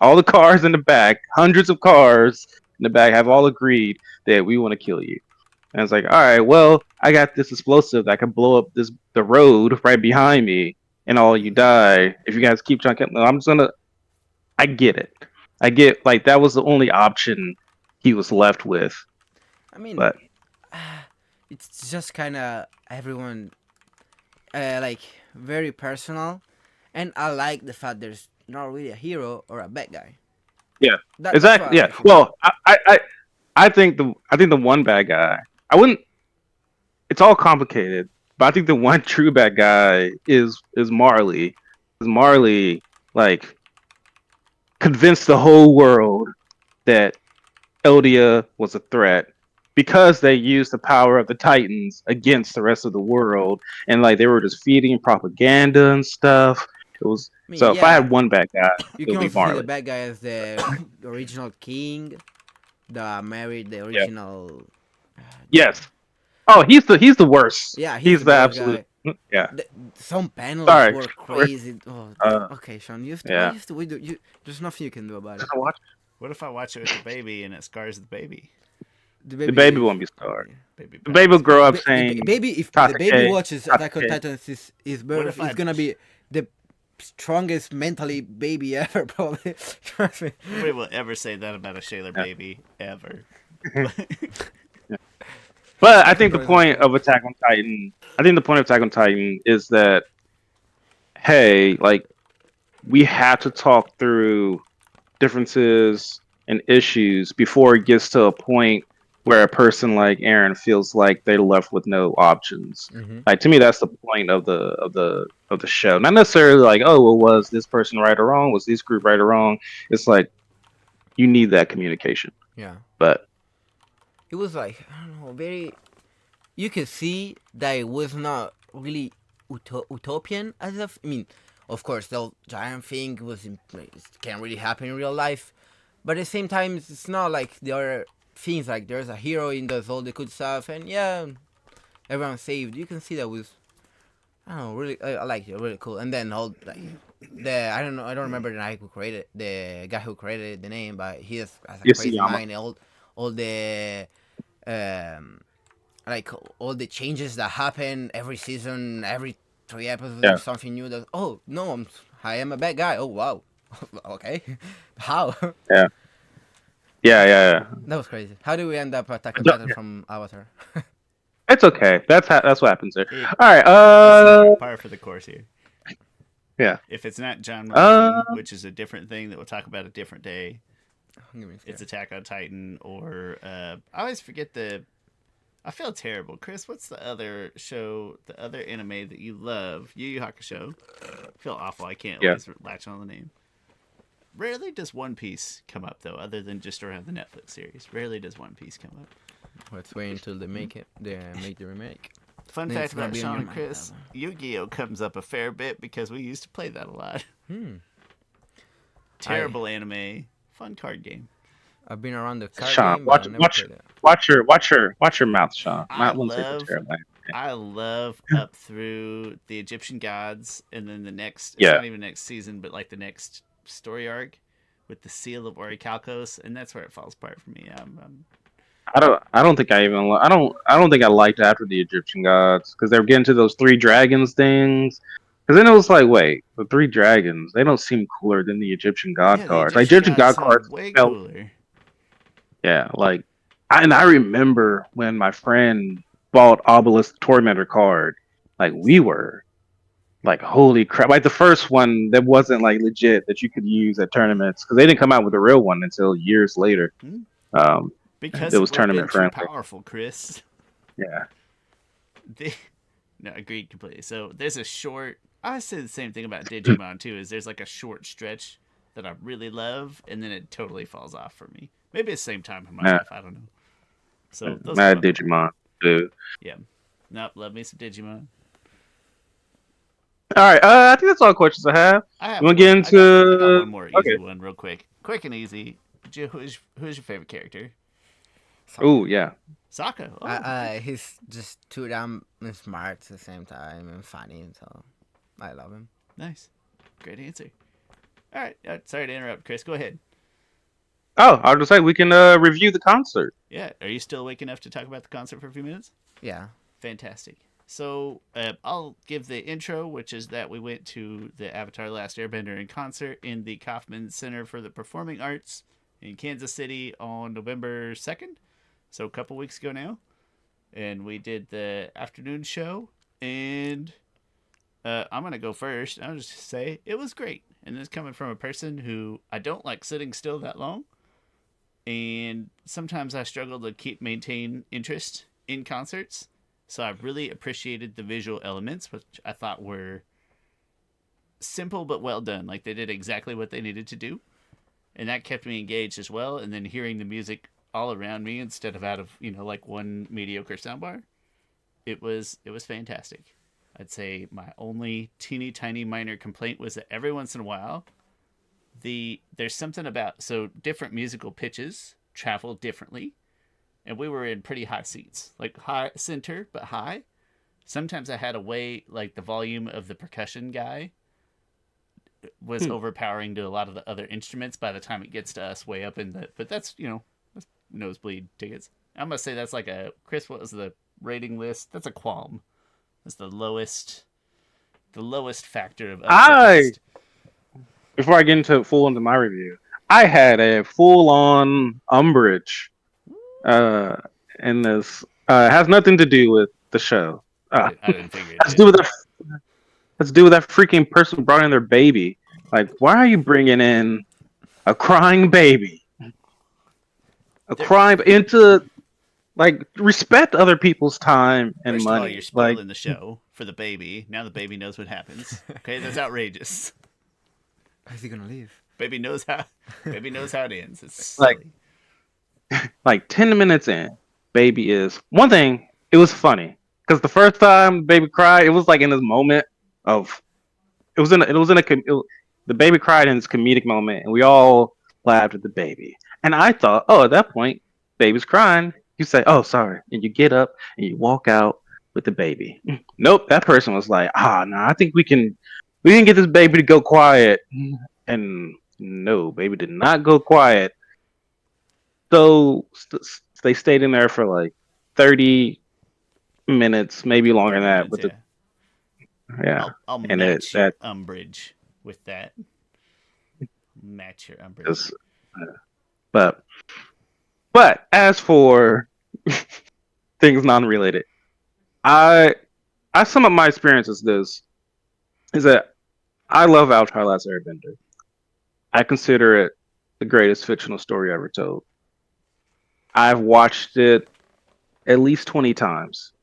all the cars in the back, hundreds of cars in the back have all agreed that we want to kill you. And I was like, all right, well, I got this explosive that can blow up the road right behind me, and all you die if you guys keep trying to. I'm just gonna. I get it. I get like that was the only option he was left with. I mean, But it's just kind of everyone like very personal, and I like the fact there's not really a hero or a bad guy. yeah, That's what I exactly. Yeah. like about it. Well, I think the one bad guy. I wouldn't. It's all complicated, but I think the one true bad guy is Marley. Because Marley like convinced the whole world that Eldia was a threat because they used the power of the Titans against the rest of the world, and like they were just feeding propaganda and stuff. It was I mean, so. If I yeah, had one bad guy, you it would can be also see the Marley. bad guy as the original king, the married the Yeah. original. Yes. Oh, he's the worst. Yeah, he's He's the the worst absolute. guy. Yeah. Some panels Sorry. were crazy. Oh, Uh, okay, Sean. Why yeah. used to we do? There's nothing you can do about it. Watch. What if I watch it with the baby and it scars the baby? The The baby baby. won't be scarred. Baby The probably baby will scarred. grow up saying Baby, if the baby Tatake, watches Attack on Tatake. Titan, his What birth if is I- gonna be the strongest mentally baby ever, probably. Trust me. Nobody will ever say that about a Shaler Yeah. baby ever. But I think the Surprising point fact. of Attack on Titan, I think the point of Attack on Titan is that, hey, like we have to talk through differences and issues before it gets to a point where a person like Aaron feels like they're left with no options. Mm-hmm. Like to me, that's the point of the show. Not necessarily like, oh, well, was this person right or wrong? Was this group right or wrong? It's like you need that communication. Yeah. But It was like I don't know, very. You could see that it was not really utopian as of. I mean, of course, the giant thing it can't really happen in real life, but at the same time, it's not like the other things. Like there's a hero in does all the good stuff, and yeah, everyone's saved. You can see that was. I don't know, really, I like it, really cool. And then all like I don't know, I don't remember the guy who created the guy who created the name, but he has a crazy Isayama. mind. All the um like all the changes that happen every season, every 3 episodes, Yeah. there's something new. That no, I am a bad guy. Oh wow, okay, how? Yeah. Yeah. That was crazy. How do we end up Attack on Yeah. Titan from Avatar? It's okay. That's what happens there. It- All right. Par for the course here. Yeah. If it's not John Uh, Marine, which is a different thing that we'll talk about a different day, Give me a it's second. Attack on Titan or I always forget I feel terrible. Chris, what's the other show, the other anime that you love? Yu Yu Hakusho. I feel awful. I can't Yeah. always latch on the name. Rarely does One Piece come up, though, other than just around the Netflix series. Rarely does One Piece come up. Let's wait until they make it. They make the remake. Fun Then fact it's gonna about be on Sean your and mind, Chris, Yu-Gi-Oh comes up a fair bit because we used to play that a lot. Terrible anime. Fun card game. I've been around the card Sean, game, but I never played it. watch your mouth, Sean. I Not one say love- for terrible. I love up through the Egyptian gods, and then the next, it's Yeah. not even next season, but like the next story arc with the seal of Orichalcos, and that's where it falls apart for me. I don't think I even I don't think I liked after the Egyptian gods because they were getting to those three dragons things. Because then it was like, wait, the three dragons, they don't seem cooler than the Egyptian god the cards. Like Egyptian god sound cards way felt, cooler. yeah, like I remember when my friend bought Obelisk Tormentor card, like we were like, holy crap! Like the first one that wasn't like legit that you could use at tournaments because they didn't come out with a real one until years later. Hmm. Um, Because it was would've been tournament too friendly. powerful, Chris. Yeah, No, agreed completely. So there's a short. I say the same thing about Digimon too. Is there's like a short stretch that I really love, and then it totally falls off for me. Maybe it's the same time in my Yeah. life. I don't know. So those are mad fun. Digimon, dude. Yeah. Nope. Love me some Digimon. All right, I think that's all the questions I have. I have You want to one- get into? I got one more easy Okay. one, real quick. Quick and easy. Who's your favorite character? Oh yeah, Sokka. Oh, He's just too damn smart at the same time and funny, so I love him. Nice. Great answer. All right. Sorry to interrupt, Chris. Go ahead. Oh, I'll just say we can review the concert. Yeah. Are you still awake enough to talk about the concert for a few minutes? Yeah. Fantastic. So I'll give the intro, which is that we went to the Avatar Last Airbender in concert in the Kauffman Center for the Performing Arts in Kansas City on November 2nd. So a couple weeks ago now. And we did the afternoon show. And I'm going to go first. I'll just say it was great. And this coming from a person who I don't like sitting still that long. And sometimes I struggle to maintain interest in concerts. So I really appreciated the visual elements, which I thought were simple but well done. Like they did exactly what they needed to do. And that kept me engaged as well. And then hearing the music all around me instead of out of, like one mediocre soundbar. It was fantastic. I'd say my only teeny tiny minor complaint was that every once in a while there's something about different musical pitches travel differently. And we were in pretty high seats, like high center, but high. Sometimes I had a way, like the volume of the percussion guy was overpowering to a lot of the other instruments by the time it gets to us way up in the, but that's nosebleed tickets. I'm going to say that's like Chris, what was the rating list? That's a qualm. That's the lowest factor of upset. Before I get into my review, I had a full-on umbrage in this. It has nothing to do with the show. I didn't figure it has to do with that freaking person who brought in their baby. Like, why are you bringing in a crying baby? Crying into, like, respect other people's time and First money. Of all, you're spoiling the show for the baby. Now the baby knows what happens. Okay, that's outrageous. How's he gonna leave? Baby knows how it ends. It's silly. Like 10 minutes in, baby is one thing. It was funny because the first time baby cried, it was like in this moment of the baby cried in this comedic moment, and we all laughed at the baby. And I thought, oh, at that point, baby's crying. You say, oh, sorry, and you get up and you walk out with the baby. Nope, that person was like, no, I think we can get this baby to go quiet. And no, baby did not go quiet. So they stayed in there for like 30 minutes, maybe longer than that. I'll match your umbrage with that. Match your umbrage. But as for things non-related, I sum up my experience as this: is that I love Avatar: Last Airbender. I consider it the greatest fictional story ever told. I've watched it at least 20 times.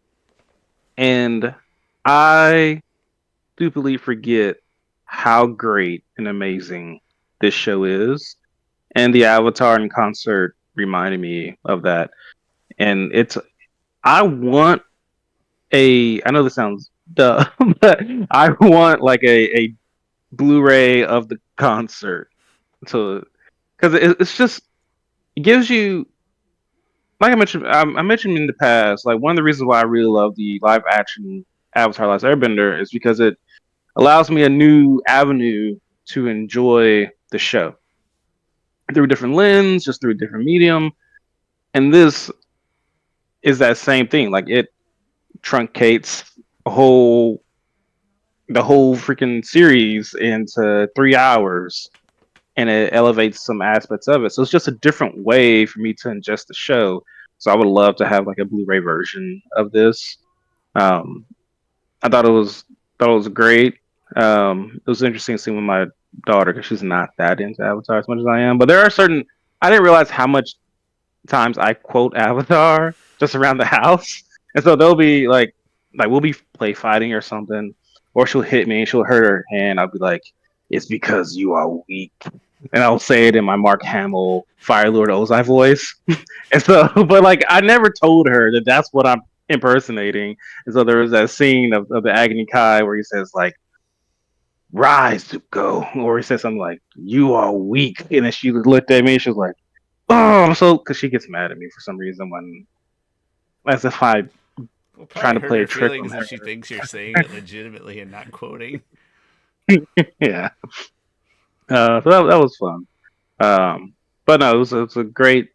And I stupidly forget how great and amazing this show is. And the Avatar in concert reminded me of that. And I know this sounds dumb, but I want like a Blu-ray of the concert. So, because it gives you, like I mentioned in the past, like one of the reasons why I really love the live action Avatar: Last Airbender is because it allows me a new avenue to enjoy the show through a different lens, just through a different medium. And this is that same thing. Like it truncates the whole freaking series into 3 hours, and it elevates some aspects of it. So it's just a different way for me to ingest the show. So I would love to have like a Blu-ray version of this. I thought it was great. It was interesting seeing with my daughter because she's not that into Avatar as much as I am. But there are certain I didn't realize how much times I quote Avatar just around the house, and so they'll be like we'll be play fighting or something, or she'll hit me, she'll hurt her hand. I'll be like, "It's because you are weak," and I'll say it in my Mark Hamill Fire Lord Ozai voice. And so, but like I never told her that that's what I'm impersonating. And so there was that scene of the Agni Kai where he says like, "Rise to go," or he says something like, "You are weak," and then she looked at me and she was like, "Oh," so because she gets mad at me for some reason when, as if I trying to play a trick on her. If she thinks you're saying it legitimately and not quoting. Yeah. So that was fun. Um, but no, it was a great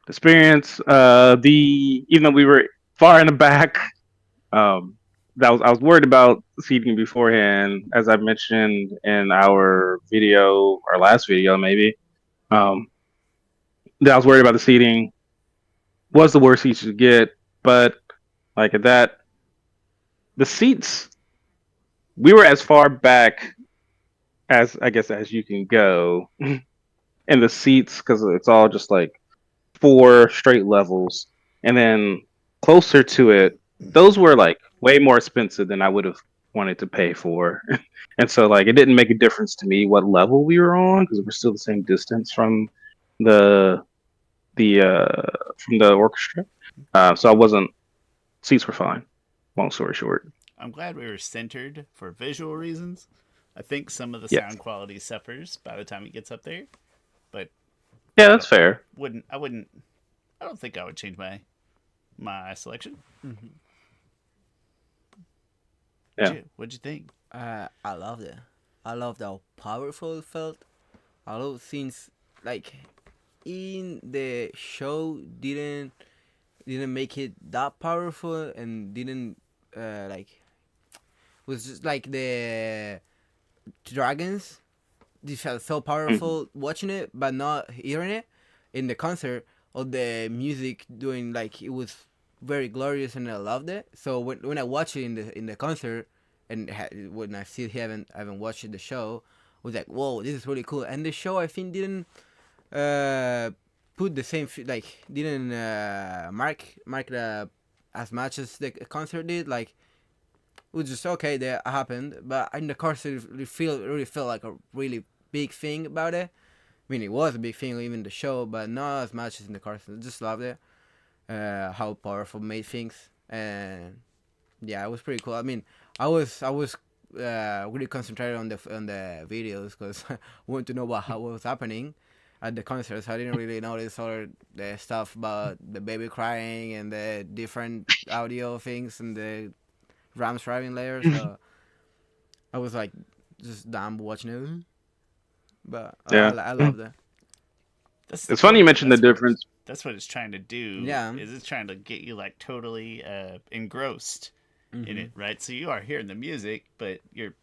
experience. The even though we were far in the back, um, that was I was worried about seating beforehand, as I mentioned in our video, our last video maybe. Um, that I was worried about the seating. Was the worst seats you could get, but like at that, the seats we were as far back as I guess as you can go in the seats because it's all just like four straight levels, and then closer to it, those were like way more expensive than I would have wanted to pay for, and so like it didn't make a difference to me what level we were on because we're still the same distance the from the orchestra, so I wasn't seats were fine. Long story short, I'm glad we were centered for visual reasons. I think some of the yes, sound quality suffers by the time it gets up there, but yeah, I that's don't fair. wouldn't I wouldn't I don't think I would change my selection. Hmm. Yeah. What'd you think? I loved it. I loved how powerful it felt. I love since like in the show didn't make it that powerful and didn't like was just like the dragons. They felt so Mhm. powerful watching it, but not hearing it in the concert. Or the music doing like it was very glorious, and I loved it. So when I watched it in the concert, and when I still haven't watched the show, I was like, whoa, this is really cool. And the show I think didn't uh put the same like didn't mark the as much as the concert did. Like it was just okay that happened, but in the concert it really felt like a really big thing about it. I mean, it was a big thing even the show, but not as much as in the concert. I just loved it. How powerful made things, and yeah, it was pretty cool. I mean, I was really concentrated on the videos because I wanted to know what was happening at the concert. So I didn't really notice all the stuff about the baby crying and the different audio things and the Rams driving later. So I was like just dumb watching it, but Yeah. I loved it. That's the It's funny you point. mentioned the difference. That's what it's trying to do. Yeah. Is it's trying to get you like totally engrossed in Mhm. it, right? So you are hearing the music, but you're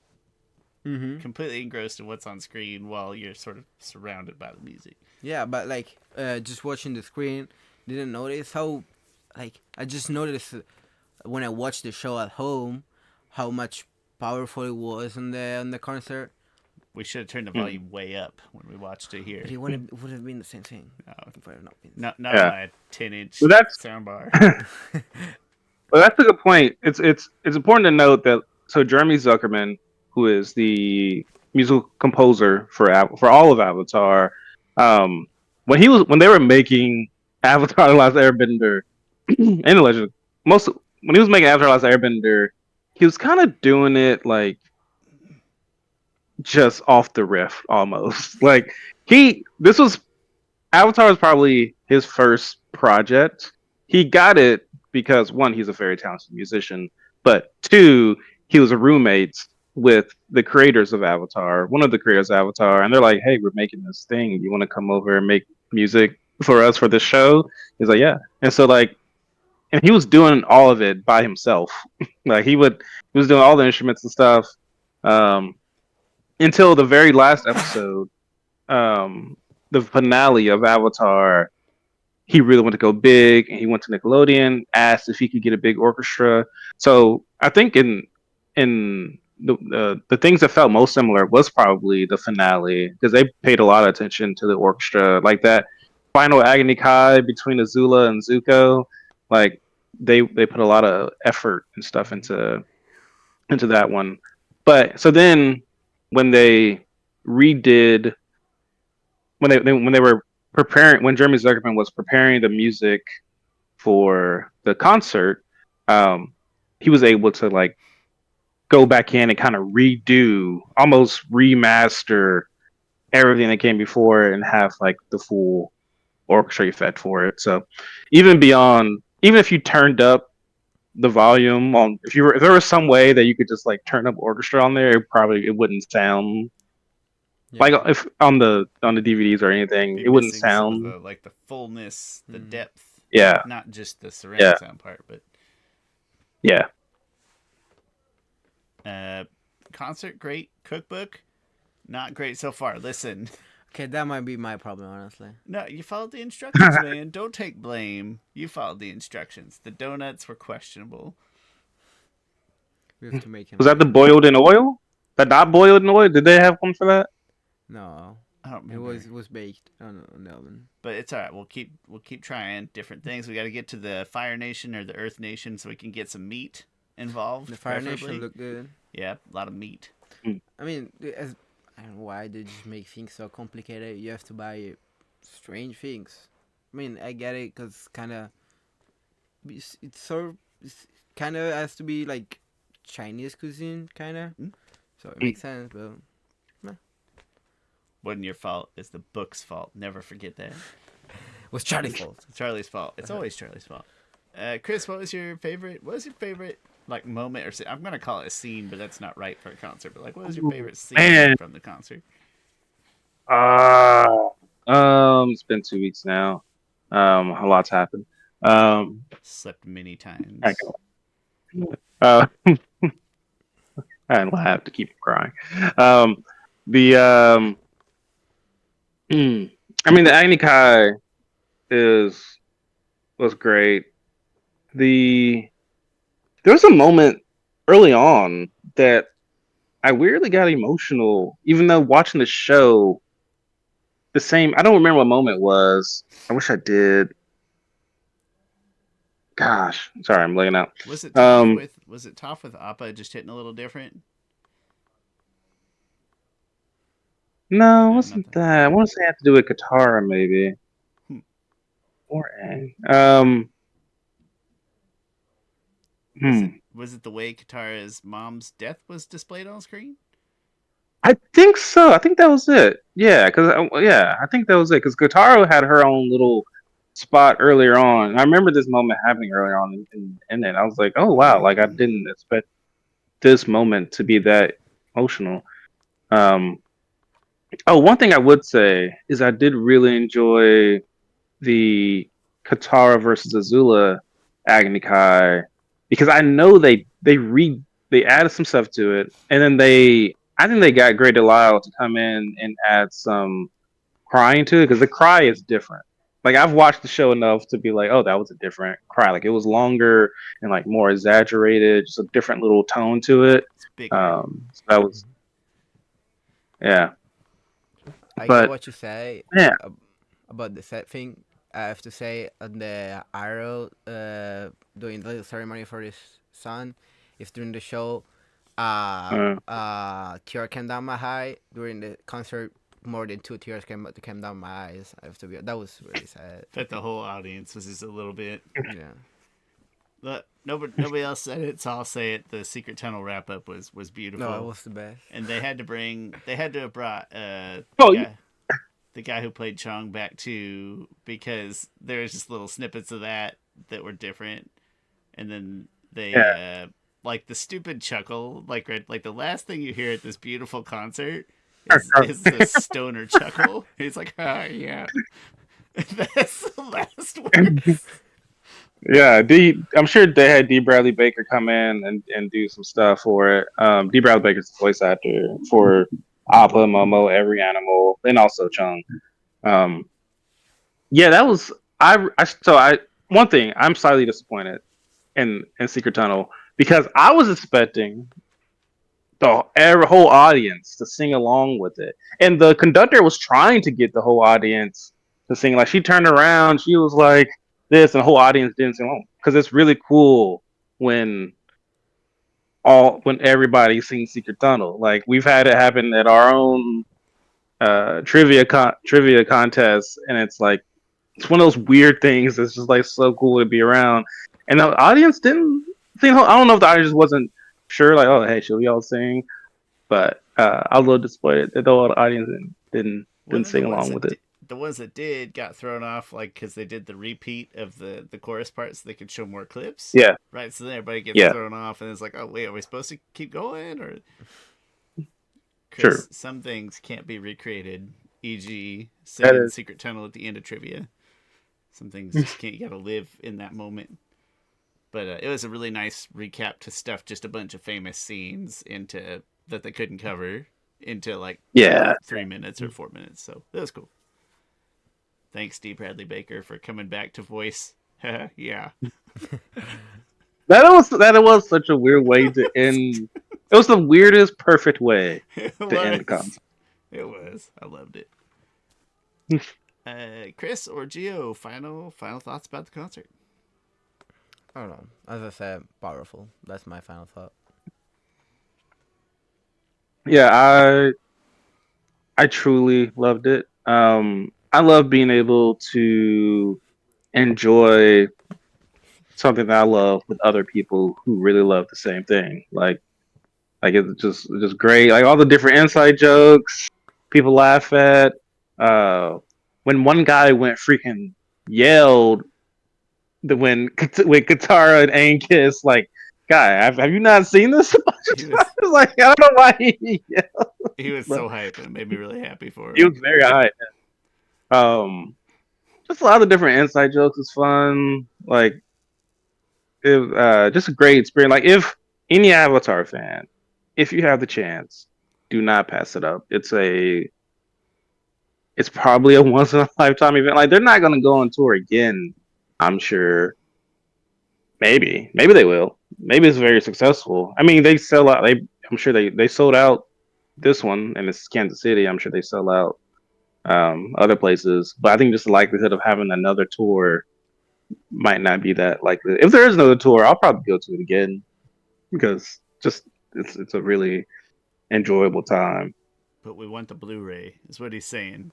Mhm. completely engrossed in what's on screen while you're sort of surrounded by the music. Yeah, but like just watching the screen, didn't notice how like I just noticed when I watched the show at home how much powerful it was on the concert. We should have turned the Mm. volume way up when we watched it But here. it would have been the same thing No, if I had not been. not on Yeah. my 10-inch Well, that's soundbar. well, that's a good point. It's important to note that so Jeremy Zuckerman, who is the musical composer for for all of Avatar, when they were making Avatar: The Last Airbender and the Legend, most when he was making Avatar: The Last Airbender, he was kind of doing it like just off the riff almost. Like this was Avatar was probably his first project. He got it because one, he's a very talented musician, but two, he was roommates with the creators of Avatar, one of the creators of Avatar, and they're like, "Hey, we're making this thing. You want to come over and make music for us for this show?" He's like, "Yeah." And so like, and he was doing all of it by himself. Like he was doing all the instruments and stuff um, until the very last episode, um, the finale of Avatar. He really wanted to go big, and he went to Nickelodeon, asked if he could get a big orchestra. So I think in the things that felt most similar was probably the finale because they paid a lot of attention to the orchestra, like that final agony kai between Azula and Zuko. Like they put a lot of effort and stuff into that one. But so then when they redid when they were preparing when Jeremy Zuckerman was preparing the music for the concert, um, he was able to like go back in and kind of redo, almost remaster everything that came before and have like the full orchestra effect for it. So even if you turned up the volume on. If there was some way that you could just like turn up orchestra on there, it wouldn't sound like Yeah. if on the DVDs or anything, Be it wouldn't missing some of sound. the like the fullness, the Mm. depth, Yeah, not just the yeah, surround sound part, but yeah. uh, concert great, cookbook not great so far. Listen, Okay, that might be my problem, honestly. no, you followed the instructions, man. Don't take blame. You followed the instructions. The donuts were questionable. We have to make him Was that the like boiled in oil? The not boiled in oil? Did they have one for that? no. I don't It remember. was baked on the oven. But it's all right. We'll keep trying different things. We got to get to the Fire Nation or the Earth Nation so we can get some meat involved. The Fire preferably. Nation looked good. Yeah, a lot of meat. I mean, I don't know why they just make things so complicated. You have to buy strange things. I mean, I get it because it's kind of has to be like Chinese cuisine, kind of. Mm. So it makes sense, but Wasn't your fault. It's the book's fault. Never forget that. it was Charlie's fault. It's Charlie's fault. It's always Charlie's fault. Chris, what was your favorite? What was your favorite like moment or I'm gonna call it a scene, but that's not right for a concert. But like, what was your favorite scene Man. from the concert? It's been 2 weeks now. A lot's happened. Slept many times. I can- uh, and we'll have to keep crying. The I mean, the Agni Kai was great. There was a moment early on that I weirdly got emotional, even though watching the show. The same. I don't remember what moment it was. I wish I did. Gosh, sorry, I'm looking out. Was it tough with Appa just hitting a little different? No, it No, wasn't nothing. that. I want to say it had to do with Katara, maybe. Hmm. Or Aang. Was it the way Katara's mom's death was displayed on screen? I think so. I think that was it. Yeah, I think that was it. Because Katara had her own little spot earlier on. I remember this moment happening earlier on in it. I was like, oh wow, like I didn't expect this moment to be that emotional. Um, oh, one thing I would say is I did really enjoy the Katara versus Azula Agni Kai because I know they added some stuff to it, and then I think they got Great Delisle to come in and add some crying to it because the cry is different. Like I've watched the show enough to be like, oh, that was a different cry. Like it was longer and like more exaggerated, just a different little tone to it. It's bigger. So that was yeah, I get but what you say yeah, about the set thing. I have to say, on the arrow doing the ceremony for his son, if during the show, uh, tear came down my eye during the concert. More than 2 tears came down my eyes. I have to be. That was really sad. But the whole audience was just a little bit. Yeah. But nobody else said it, so I'll say it. The Secret Tunnel wrap up was beautiful. No, it was the best. And they had to have brought Oh, the guy who played Chong back too, because there was just little snippets of that were different, and then they like the stupid chuckle, like the last thing you hear at this beautiful concert is the stoner chuckle. He's like, oh yeah, that's the last one. yeah, I'm sure they had D. Bradley Baker come in and do some stuff for it. D. Bradley Baker's the voice actor for Appa, Momo, every animal, and also Chung. Yeah, that was one thing I'm slightly disappointed in Secret Tunnel because I was expecting the whole audience to sing along with it, and the conductor was trying to get the whole audience to sing. Like she turned around, she was like this, and the whole audience didn't sing along because it's really cool when when everybody sings Secret Tunnel. Like we've had it happen at our own trivia contest, and it's one of those weird things that's just like so cool to be around. And the audience didn't think. I don't know if the audience wasn't sure, like, oh, hey, should we all sing? But I was a little disappointed that the whole audience didn't One of the sing ones along with it. the ones that did got thrown off, like, because they did the repeat of the chorus part so they could show more clips. Yeah. Right, so then everybody gets Yeah. thrown off, and it's like, oh, wait, are we supposed to keep going? Or Sure. Chris, some things can't be recreated, e.g. That singing is. Secret Tunnel at the end of trivia. Some things just can't, you gotta live in that moment. But it was a really nice recap to stuff just a bunch of famous scenes into that they couldn't cover into like Yeah. 3 minutes or 4 minutes. So that was cool. Thanks, D. Bradley Baker, for coming back to voice. Yeah. That was such a weird way to end. It was the weirdest, perfect way It to end the was. concert. It was. I loved it. Chris or Gio, final thoughts about the concert? I don't know. As I said, powerful. That's my final thought. Yeah, I truly loved it. I love being able to enjoy something that I love with other people who really love the same thing. Like it's just great. Like all the different inside jokes people laugh at. When one guy went freaking yelled when Katara and Aang kiss, like, guy, have you not seen this a bunch of He times? was Like, I don't know why he yelled, he was but so hype, and it made me really happy for he him. was very high. Um, just a lot of different inside jokes is fun. Like, just a great experience. Like, if any Avatar fan, if you have the chance, do not pass it up. It's probably a once in a lifetime event. Like, they're not gonna go on tour again, I'm sure. Maybe they will. Maybe it's very successful. I mean, they sell out. I'm sure they sold out this one, and it's Kansas City. I'm sure they sell out other places. But I think just the likelihood of having another tour might not be that likely. If there is another tour, I'll probably go to it again because just it's a really enjoyable time. But we want the Blu-ray, is what he's saying.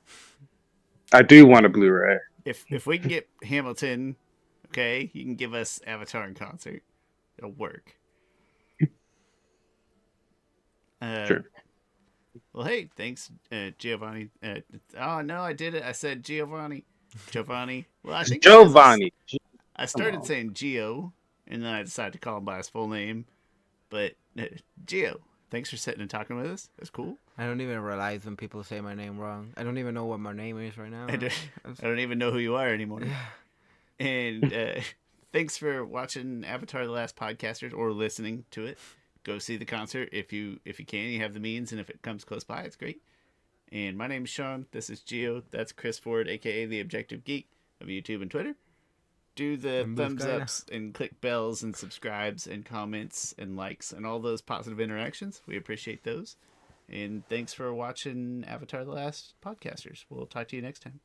I do want a Blu-ray. If we can get Hamilton, okay, you can give us Avatar in concert. It'll work. Sure. Well, hey, thanks, Giovanni. Oh no, I did it. I said Giovanni. Giovanni. Well, I think it's 'cause Giovanni. I started saying Gio, and then I decided to call him by his full name. But Gio, thanks for sitting and talking with us. That's cool. I don't even realize when people say my name wrong. I don't even know what my name is right now. I don't even know who you are anymore. And thanks for watching Avatar: The Last Podcasters or listening to it. Go see the concert if you can. You have the means, and if it comes close by, it's great. And my name is Shawn. This is Gio. That's Chris Ford, aka the Objective Geek of YouTube and Twitter. Do the thumbs ups and click bells and subscribes and comments and likes and all those positive interactions. We appreciate those. And thanks for watching Avatar: The Last Podcasters. We'll talk to you next time.